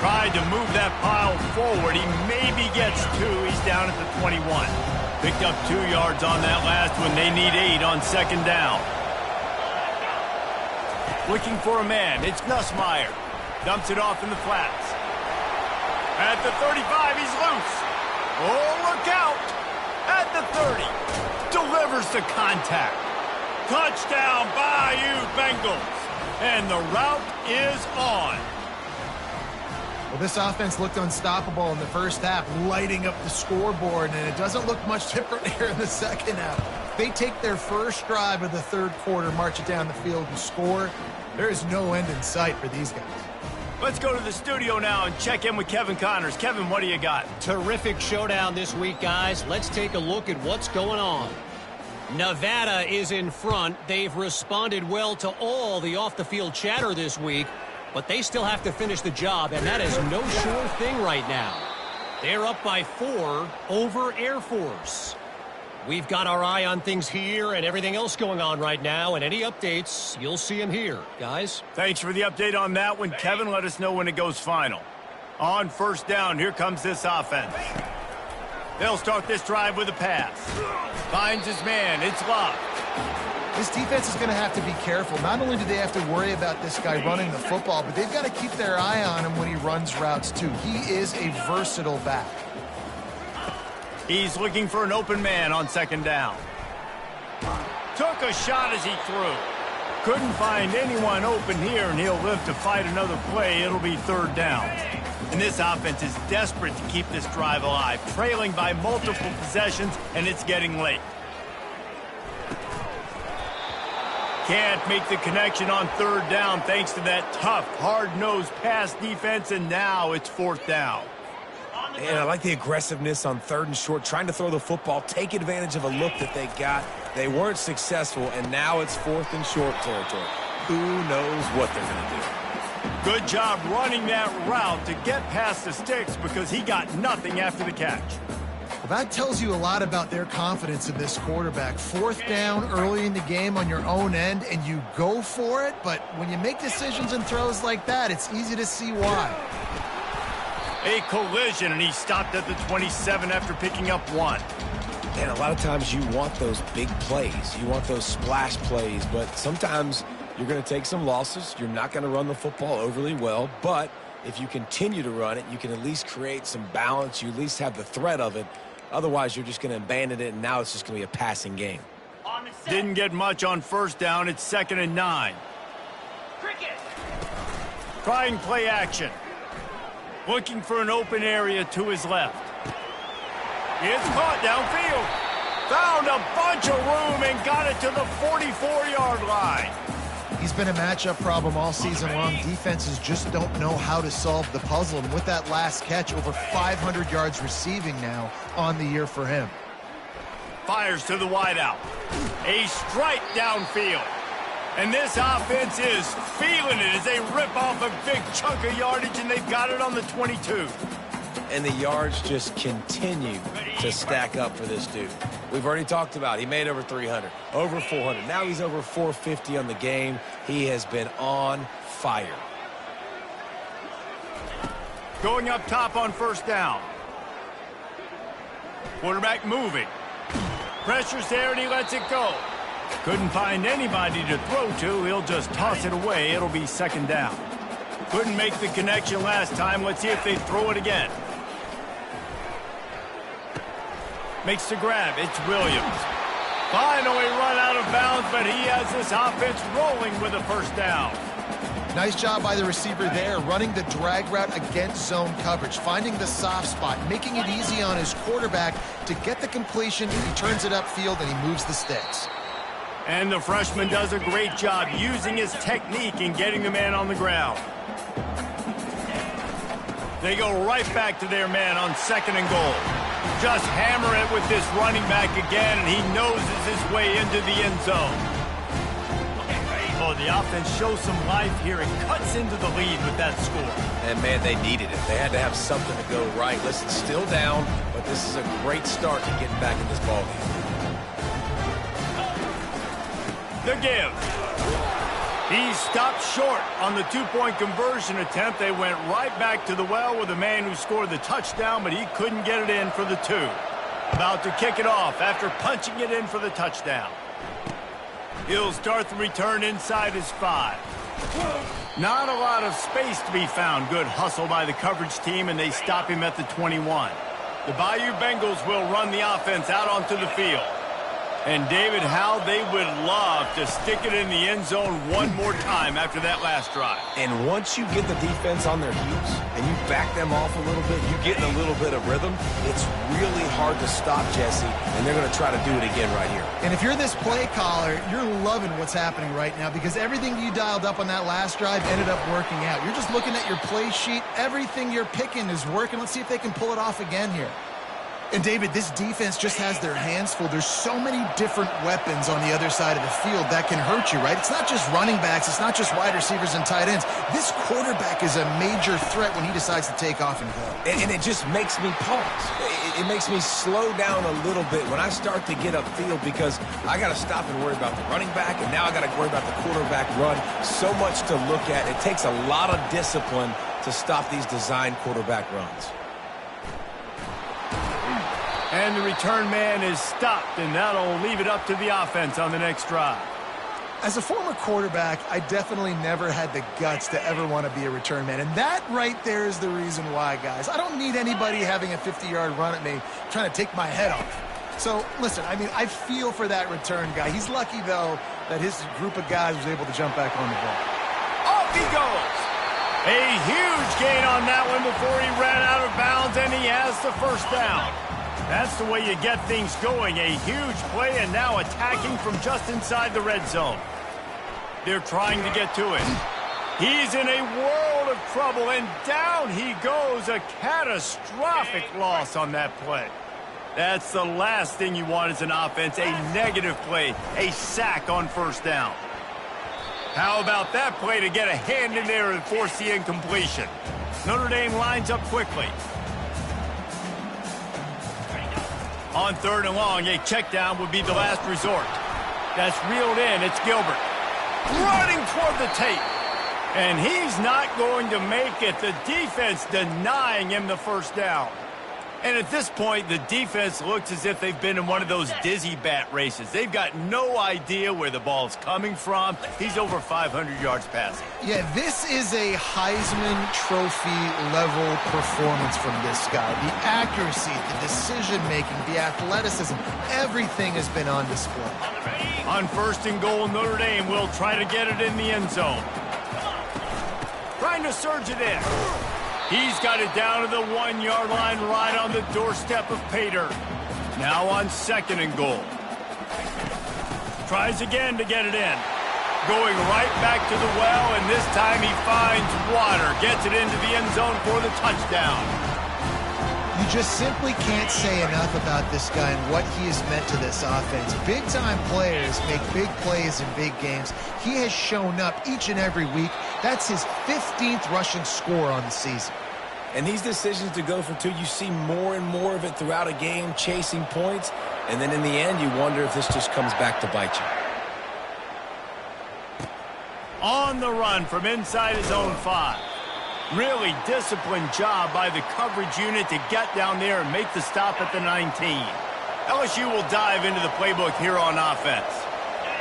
Tried to move that pile forward. He maybe gets two. He's down at the 21. Picked up 2 yards on that last one. They need 8 on second down. Looking for a man. It's Nussmeier. Dumps it off in the flats. At the 35, he's loose. Oh, look out. At the 30. Delivers the contact. Touchdown, Bayou Bengals. And the route is on. Well, this offense looked unstoppable in the first half, lighting up the scoreboard, and it doesn't look much different here in the second half. They take their first drive of the third quarter, march it down the field, and score. There is no end in sight for these guys. Let's go to the studio now and check in with Kevin Connors. Kevin, what do you got? Terrific showdown this week, guys. Let's take a look at what's going on. Nevada is in front. They've responded well to all the off-the-field chatter this week, but they still have to finish the job, and that is no sure thing right now. They're up by 4 over Air Force. We've got our eye on things here and everything else going on right now, and any updates, you'll see them here, guys. Thanks for the update on that one, Kevin. Let us know when it goes final. On first down, here comes this offense. They'll start this drive with a pass. Finds his man. It's Love. This defense is going to have to be careful. Not only do they have to worry about this guy running the football, but they've got to keep their eye on him when he runs routes, too. He is a versatile back. He's looking for an open man on second down. Took a shot as he threw. Couldn't find anyone open here, and he'll live to fight another play. It'll be third down. And this offense is desperate to keep this drive alive, trailing by multiple possessions, and it's getting late. Can't make the connection on third down thanks to that tough, hard-nosed pass defense, and now it's fourth down. And I like the aggressiveness on third and short, trying to throw the football, take advantage of a look that they got. They weren't successful, and now it's fourth and short territory. Who knows what they're going to do? Good job running that route to get past the sticks because he got nothing after the catch. Well, that tells you a lot about their confidence in this quarterback. Fourth down early in the game on your own end, and you go for it, but when you make decisions and throws like that, it's easy to see why. A collision, and he stopped at the 27 after picking up 1. And a lot of times you want those big plays. You want those splash plays, but sometimes you're going to take some losses. You're not going to run the football overly well, but if you continue to run it, you can at least create some balance. You at least have the threat of it. Otherwise, you're just going to abandon it, and now it's just going to be a passing game. Didn't get much on first down. It's 2nd and 9. Trying play action. Looking for an open area to his left. It's caught downfield. Found a bunch of room and got it to the 44-yard line. He's been a matchup problem all season long. Defenses just don't know how to solve the puzzle. And with that last catch, over 500 yards receiving now on the year for him. Fires to the wideout. A strike downfield. And this offense is feeling it as they rip off a big chunk of yardage, and they've got it on the 22. And the yards just continue to stack up for this dude. We've already talked about it. He made over 300, over 400. Now he's over 450 on the game. He has been on fire. Going up top on first down. Quarterback moving. Pressure's there and he lets it go. Couldn't find anybody to throw to. He'll just toss it away. It'll be second down. Couldn't make the connection last time. Let's see if they throw it again. Makes the grab. It's Williams. Finally run out of bounds, but he has this offense rolling with a first down. Nice job by the receiver there, running the drag route against zone coverage, finding the soft spot, making it easy on his quarterback to get the completion. He turns it upfield, and he moves the sticks. And the freshman does a great job using his technique and getting the man on the ground. They go right back to their man on second and goal. Just hammer it with this running back again, and he noses his way into the end zone. Oh, the offense shows some life here and cuts into the lead with that score. And, man, they needed it. They had to have something to go right. Listen, still down, but this is a great start to getting back in this ballgame. The give. He stopped short on the two-point conversion attempt. They went right back to the well with the man who scored the touchdown, but he couldn't get it in for the two. About to kick it off after punching it in for the touchdown. He'll start the return inside his 5. Not a lot of space to be found. Good hustle by the coverage team, and they stop him at the 21. The Bayou Bengals will run the offense out onto the field. And, David, how they would love to stick it in the end zone one more time after that last drive. And once you get the defense on their heels and you back them off a little bit, you get in a little bit of rhythm, it's really hard to stop, Jesse, and they're going to try to do it again right here. And if you're this play caller, you're loving what's happening right now because everything you dialed up on that last drive ended up working out. You're just looking at your play sheet. Everything you're picking is working. Let's see if they can pull it off again here. And, David, this defense just has their hands full. There's so many different weapons on the other side of the field that can hurt you, right? It's not just running backs. It's not just wide receivers and tight ends. This quarterback is a major threat when he decides to take off and go. And it just makes me pause. It makes me slow down a little bit when I start to get upfield because I got to stop and worry about the running back, and now I got to worry about the quarterback run. So much to look at. It takes a lot of discipline to stop these designed quarterback runs. And the return man is stopped, and that'll leave it up to the offense on the next drive. As a former quarterback, I definitely never had the guts to ever want to be a return man. And that right there is the reason why, guys. I don't need anybody having a 50-yard run at me trying to take my head off. So, listen, I mean, I feel for that return guy. He's lucky, though, that his group of guys was able to jump back on the ball. Off he goes. A huge gain on that one before he ran out of bounds, and he has the first down. That's the way you get things going. A huge play and now attacking from just inside the red zone. They're trying to get to it. He's in a world of trouble, and down he goes. A catastrophic loss on that play. That's the last thing you want as an offense, a negative play, a sack on first down. How about that play to get a hand in there and force the incompletion? Notre Dame lines up quickly. On third and long, a check down would be the last resort. That's reeled in. It's Gilbert. Running toward the tape. And he's not going to make it. The defense denying him the first down. And at this point, the defense looks as if they've been in one of those dizzy bat races. They've got no idea where the ball's coming from. He's over 500 yards passing. Yeah, this is a Heisman Trophy level performance from this guy. The accuracy, the decision-making, the athleticism, everything has been on display. On first and goal, Notre Dame will try to get it in the end zone. Trying to surge it in. He's got it down to the 1-yard line right on the doorstep of Pater. Now on second and goal. Tries again to get it in. Going right back to the well, and this time he finds water. Gets it into the end zone for the touchdown. You just simply can't say enough about this guy and what he has meant to this offense. Big-time players make big plays in big games. He has shown up each and every week. That's his 15th rushing score on the season. And these decisions to go for two, you see more and more of it throughout a game, chasing points. And then in the end, you wonder if this just comes back to bite you. On the run from inside his own 5. Really disciplined job by the coverage unit to get down there and make the stop at the 19. LSU will dive into the playbook here on offense.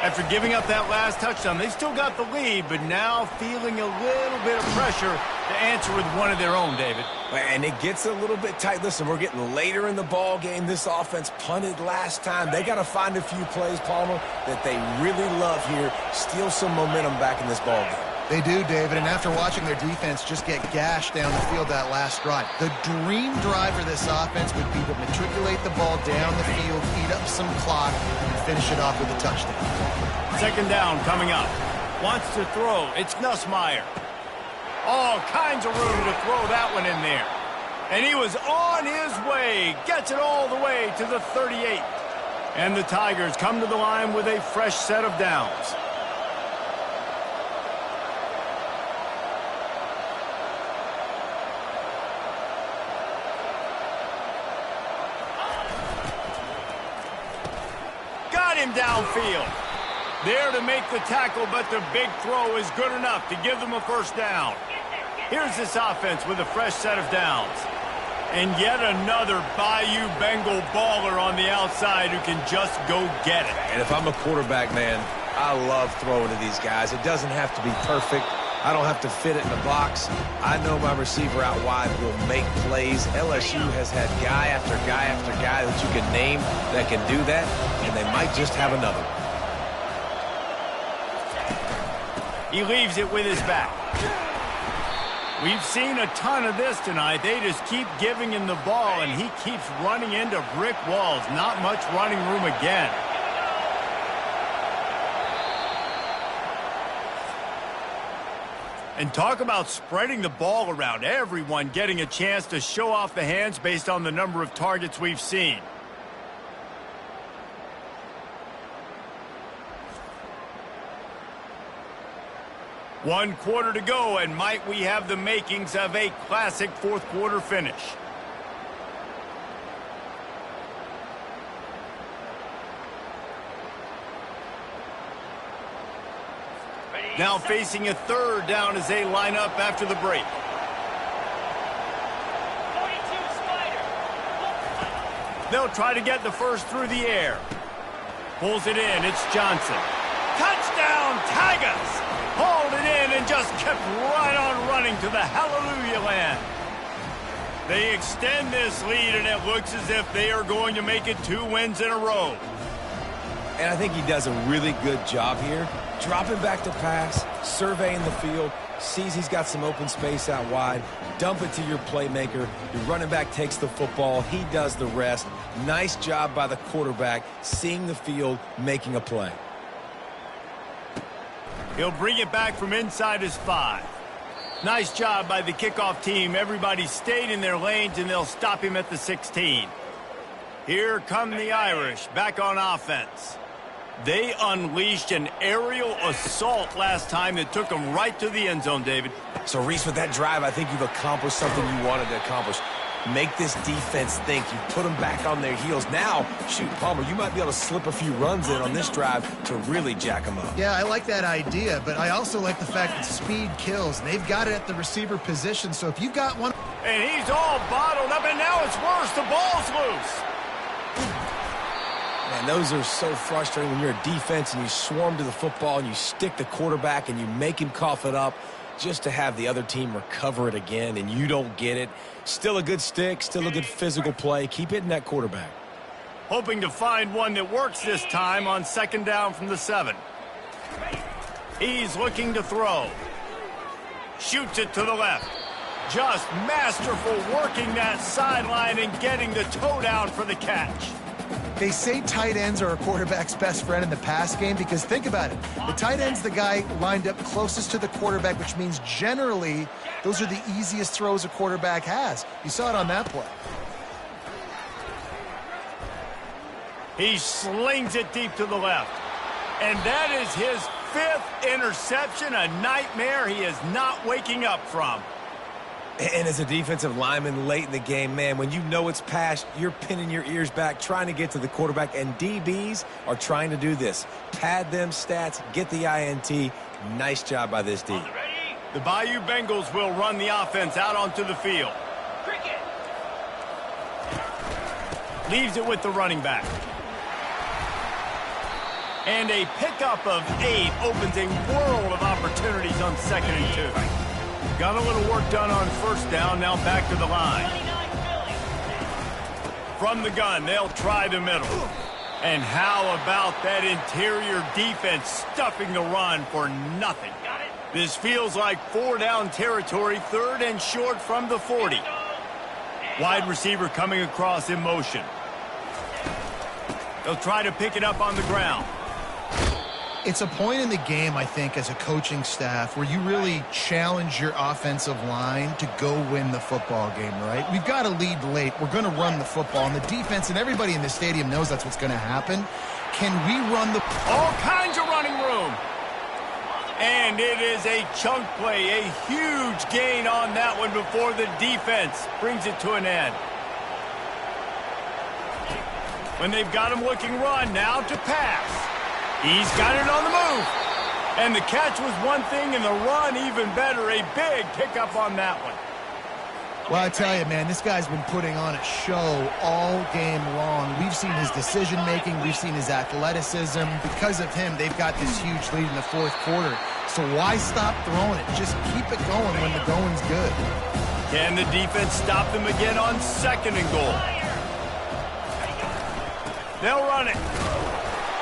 After giving up that last touchdown, they still got the lead, but now feeling a little bit of pressure to answer with one of their own, David. And it gets a little bit tight. Listen, we're getting later in the ball game. This offense punted last time. They got to find a few plays, Palmer, that they really love here. Steal some momentum back in this ball game. They do, David, and after watching their defense just get gashed down the field that last drive, the dream drive for this offense would be to matriculate the ball down the field, eat up some clock, and finish it off with a touchdown. Second down coming up. Wants to throw. It's Nussmeier. All kinds of room to throw that one in there. And he was on his way. Gets it all the way to the 38. And the Tigers come to the line with a fresh set of downs. Got him downfield. There to make the tackle, but the big throw is good enough to give them a first down. Here's this offense with a fresh set of downs. And yet another Bayou Bengal baller on the outside who can just go get it. And if I'm a quarterback, man, I love throwing to these guys. It doesn't have to be perfect. I don't have to fit it in the box. I know my receiver out wide will make plays. LSU has had guy after guy after guy that you can name that can do that, and they might just have another. He leaves it with his back. We've seen a ton of this tonight. They just keep giving him the ball, and he keeps running into brick walls. Not much running room again. And talk about spreading the ball around. Everyone getting a chance to show off the hands based on the number of targets we've seen. One quarter to go, and might we have the makings of a classic fourth quarter finish. Now facing a third down as they line up after the break. They'll try to get the first through the air. Pulls it in. It's Johnson. Touchdown, Tigers! Hauled it in and just kept right on running to the hallelujah land. They extend this lead, and it looks as if they are going to make it 2 wins in a row. And I think he does a really good job here. Dropping back to pass, surveying the field, sees he's got some open space out wide, dump it to your playmaker. Your running back takes the football. He does the rest. Nice job by the quarterback, seeing the field, making a play. He'll bring it back from inside his 5. Nice job by the kickoff team. Everybody stayed in their lanes, and they'll stop him at the 16. Here come the Irish back on offense. They unleashed an aerial assault last time that took them right to the end zone, David. So, Reese, with that drive, I think you've accomplished something you wanted to accomplish. Make this defense think. You put them back on their heels. Now, shoot, Palmer, you might be able to slip a few runs in on this drive to really jack them up. Yeah, I like that idea, but I also like the fact that speed kills. And they've got it at the receiver position, so if you've got one... And he's all bottled up, and now it's worse. The ball's loose. Man, those are so frustrating when you're a defense and you swarm to the football and you stick the quarterback and you make him cough it up just to have the other team recover it again, and you don't get it. Still a good stick, still a good physical play. Keep hitting that quarterback. Hoping to find one that works this time on second down from the 7. He's looking to throw. Shoots it to the left. Just masterful working that sideline and getting the toe down for the catch. They say tight ends are a quarterback's best friend in the pass game because think about it. The tight end's the guy lined up closest to the quarterback, which means generally those are the easiest throws a quarterback has. You saw it on that play. He slings it deep to the left. And that is his 5th interception, a nightmare he is not waking up from. And as a defensive lineman late in the game, man, when you know it's past, you're pinning your ears back, trying to get to the quarterback, and DBs are trying to do this. Pad them stats, get the INT. Nice job by this D. The Bayou Bengals will run the offense out onto the field. Cricket. Leaves it with the running back. And a pickup of 8 opens a world of opportunities on 2nd and 2. Got a little work done on first down, now back to the line. From the gun, they'll try the middle. And how about that interior defense stuffing the run for nothing? This feels like 4-down territory, 3rd and short from the 40. Wide receiver coming across in motion. They'll try to pick it up on the ground. It's a point in the game, I think, as a coaching staff where you really challenge your offensive line to go win the football game, right? We've got to lead late. We're going to run the football. And the defense and everybody in the stadium knows that's what's going to happen. Can we run the... All kinds of running room. And it is a chunk play, a huge gain on that one before the defense brings it to an end. When they've got him looking run, now to pass. He's got it on the move. And the catch was one thing, and the run even better. A big pickup on that one. Well, I tell you, man, this guy's been putting on a show all game long. We've seen his decision-making. We've seen his athleticism. Because of him, they've got this huge lead in the 4th quarter. So why stop throwing it? Just keep it going when the going's good. Can the defense stop them again on 2nd and goal? They'll run it.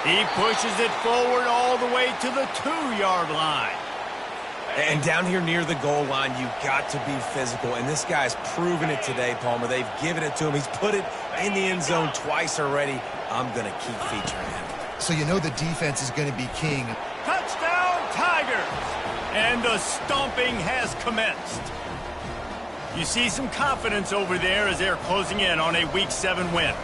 He pushes it forward all the way to the 2-yard line. And down here near the goal line, you've got to be physical. And this guy's proven it today, Palmer. They've given it to him. He's put it in the end zone twice already. I'm going to keep featuring him. So you know the defense is going to be king. Touchdown, Tigers! And the stomping has commenced. You see some confidence over there as they're closing in on a Week 7 win.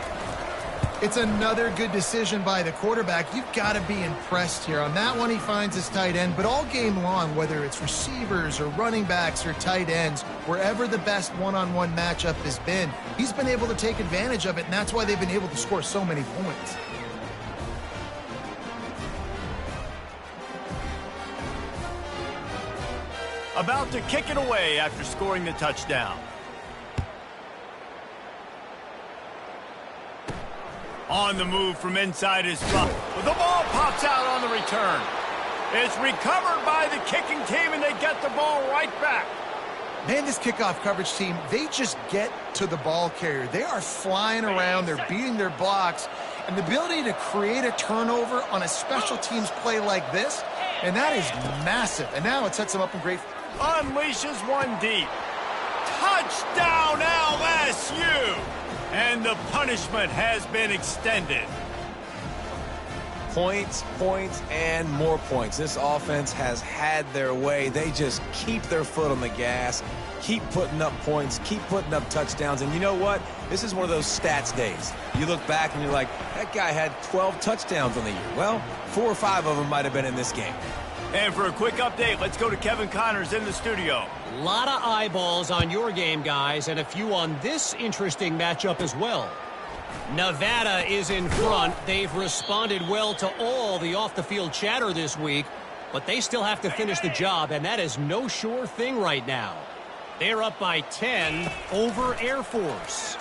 It's another good decision by the quarterback. You've got to be impressed here. On that one, he finds his tight end. But all game long, whether it's receivers or running backs or tight ends, wherever the best one-on-one matchup has been, he's been able to take advantage of it, and that's why they've been able to score so many points. About to kick it away after scoring the touchdown. On the move from inside his spot. The ball pops out on the return. It's recovered by the kicking team, and they get the ball right back. Man, this kickoff coverage team, they just get to the ball carrier. They are flying around. They're beating their blocks. And the ability to create a turnover on a special teams play like this, and that is massive. And now it sets them up in great... Unleashes one deep. Touchdown, LSU! And the punishment has been extended. Points, points, and more points. This offense has had their way. They just keep their foot on the gas, keep putting up points, keep putting up touchdowns. And you know what? This is one of those stats days. You look back and you're like, that guy had 12 touchdowns on the year. Well, 4 or 5 of them might have been in this game. And for a quick update, let's go to Kevin Connors in the studio. A lot of eyeballs on your game, guys, and a few on this interesting matchup as well. Nevada is in front. They've responded well to all the off-the-field chatter this week, but they still have to finish the job, and that is no sure thing right now. They're up by 10 over Air Force.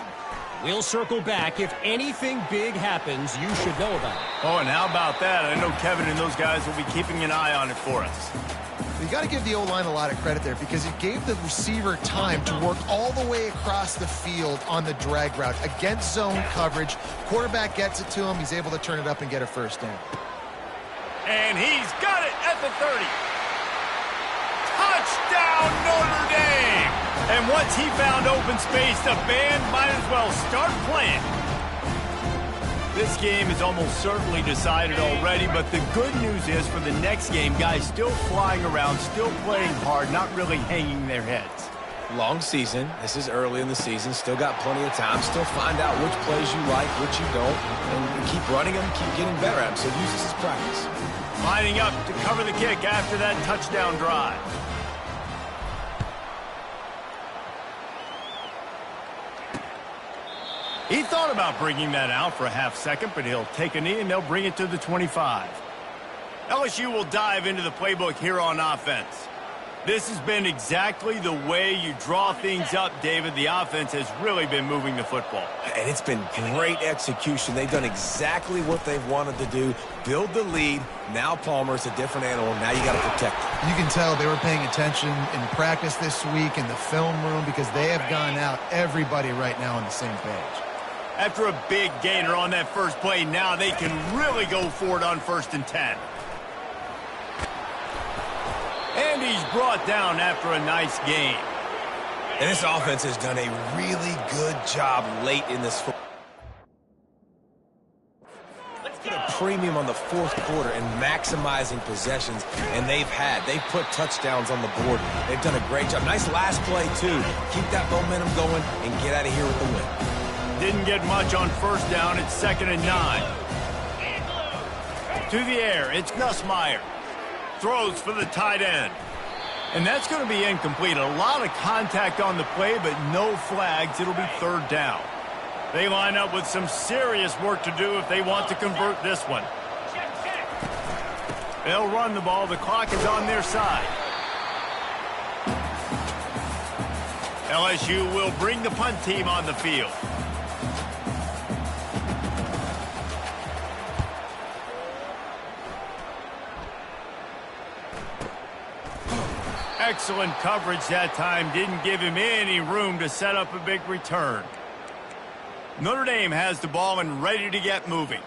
We'll circle back. If anything big happens, you should know about it. Oh, and how about that? I know Kevin and those guys will be keeping an eye on it for us. You got to give the O-line a lot of credit there because it gave the receiver time to work all the way across the field on the drag route against zone coverage. Quarterback gets it to him. He's able to turn it up and get a first down. And he's got it at the 30. Touchdown, Notre Dame! And once he found open space, the band might as well start playing. This game is almost certainly decided already, but the good news is for the next game, guys still flying around, still playing hard, not really hanging their heads. Long season. This is early in the season. Still got plenty of time. Still find out which plays you like, which you don't, and keep running them, keep getting better at them. So use this as practice. Lining up to cover the kick after that touchdown drive. He thought about bringing that out for a half second, but he'll take a knee and they'll bring it to the 25. LSU will dive into the playbook here on offense. This has been exactly the way you draw things up, David. The offense has really been moving the football. And it's been great execution. They've done exactly what they've wanted to do. Build the lead. Now Palmer's a different animal. Now you got to protect him. You can tell they were paying attention in practice this week in the film room because they have gone out, everybody right now on the same page. After a big gainer on that first play, now they can really go for it on 1st and 10. And he's brought down after a nice game. And this offense has done a really good job late in this football. Let's put a premium on the fourth quarter and maximizing possessions, and they've put touchdowns on the board. They've done a great job. Nice last play, too. Keep that momentum going and get out of here with the win. Didn't get much on 1st down. It's 2nd and 9. To the air, it's Nussmeier. Throws for the tight end. And that's going to be incomplete. A lot of contact on the play, but no flags. It'll be 3rd down. They line up with some serious work to do if they want to convert this one. They'll run the ball. The clock is on their side. LSU will bring the punt team on the field. Excellent coverage that time. Didn't give him any room to set up a big return. Notre Dame has the ball and ready to get moving.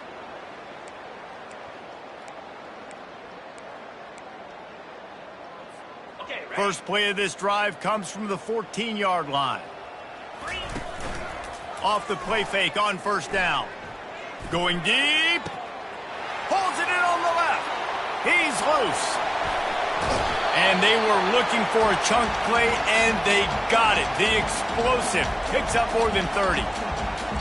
First play of this drive comes from the 14-yard line. Off the play fake on 1st down. Going deep. Holds it in on the left. He's loose. And they were looking for a chunk play, and they got it. The explosive picks up more than 30.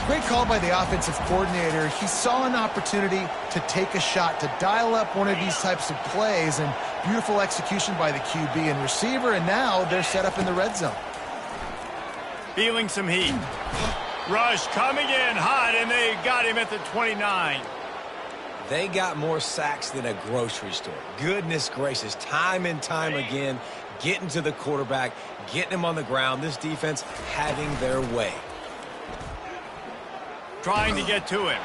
Great call by the offensive coordinator. He saw an opportunity to take a shot, to dial up one of these types of plays, and beautiful execution by the QB and receiver, and now they're set up in the red zone. Feeling some heat. Rush coming in hot, and they got him at the 29. They got more sacks than a grocery store. Goodness gracious, time and time again, getting to the quarterback, getting him on the ground. This defense having their way. Trying to get to him.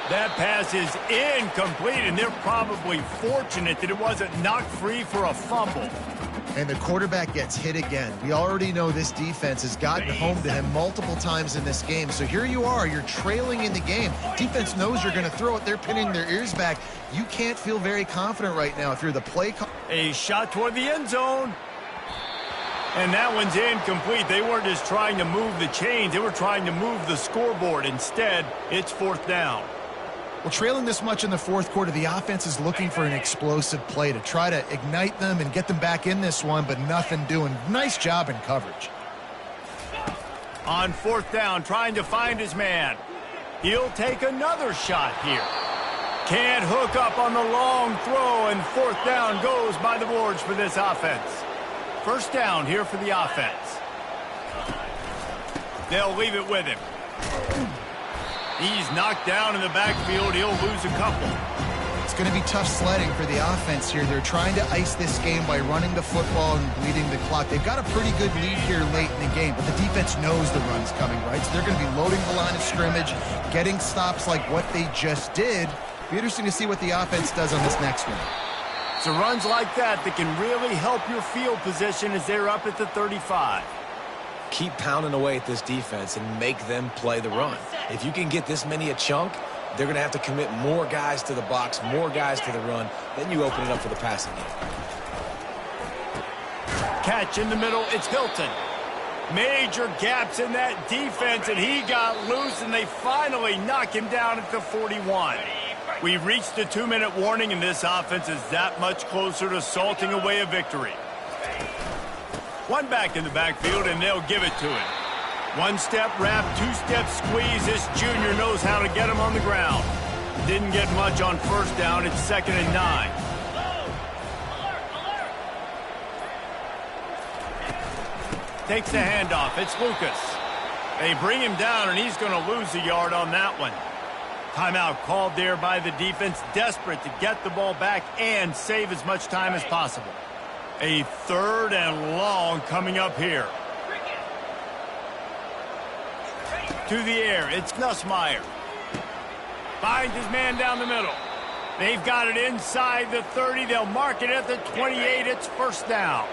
That pass is incomplete, and they're probably fortunate that it wasn't knocked free for a fumble. And the quarterback gets hit again. We already know this defense has gotten home to him multiple times in this game. So here you are, you're trailing in the game. Defense knows you're going to throw it. They're pinning their ears back. You can't feel very confident right now if you're the play call. A shot toward the end zone. And that one's incomplete. They weren't just trying to move the chains. They were trying to move the scoreboard. Instead, it's 4th down. Well, trailing this much in the fourth quarter, the offense is looking for an explosive play to try to ignite them and get them back in this one, but nothing doing. Nice job in coverage. On 4th down, trying to find his man. He'll take another shot here. Can't hook up on the long throw, and 4th down goes by the boards for this offense. 1st down here for the offense. They'll leave it with him. He's knocked down in the backfield. He'll lose a couple. It's going to be tough sledding for the offense here. They're trying to ice this game by running the football and bleeding the clock. They've got a pretty good lead here late in the game, but the defense knows the run's coming, right? So they're going to be loading the line of scrimmage, getting stops like what they just did. Be interesting to see what the offense does on this next one. So runs like that can really help your field position as they're up at the 35. Keep pounding away at this defense and make them play the run. If you can get this many a chunk, they're going to have to commit more guys to the box, more guys to the run. Then you open it up for the passing game. Catch in the middle. It's Hilton. Major gaps in that defense, and he got loose, and they finally knock him down at the 41. We've reached the 2-minute warning, and this offense is that much closer to salting away a victory. One back in the backfield, and they'll give it to him. One-step wrap, two-step squeeze. This junior knows how to get him on the ground. Didn't get much on 1st down. It's 2nd and 9. Takes the handoff. It's Lucas. They bring him down, and he's going to lose a yard on that one. Timeout called there by the defense, desperate to get the ball back and save as much time as possible. A 3rd and long coming up here. To the air, it's Nussmeier. Finds his man down the middle. They've got it inside the 30. They'll mark it at the 28. It's 1st down.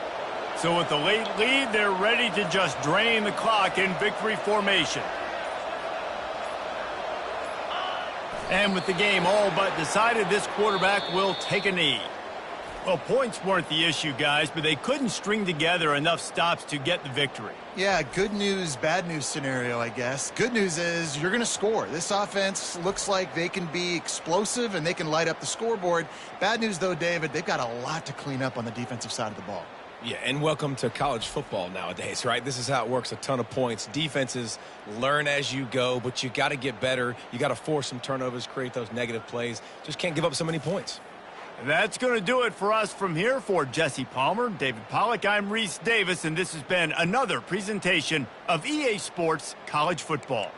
So with the late lead, they're ready to just drain the clock in victory formation. And with the game all but decided, this quarterback will take a knee. Well, points weren't the issue, guys, but they couldn't string together enough stops to get the victory. Yeah, good news, bad news scenario, I guess. Good news is you're going to score. This offense looks like they can be explosive and they can light up the scoreboard. Bad news, though, David, they've got a lot to clean up on the defensive side of the ball. Yeah, and welcome to college football nowadays, right? This is how it works, a ton of points. Defenses learn as you go, but you got to get better. You got to force some turnovers, create those negative plays. Just can't give up so many points. That's going to do it for us from here. For Jesse Palmer, David Pollack, I'm Reese Davis, and this has been another presentation of EA Sports College Football.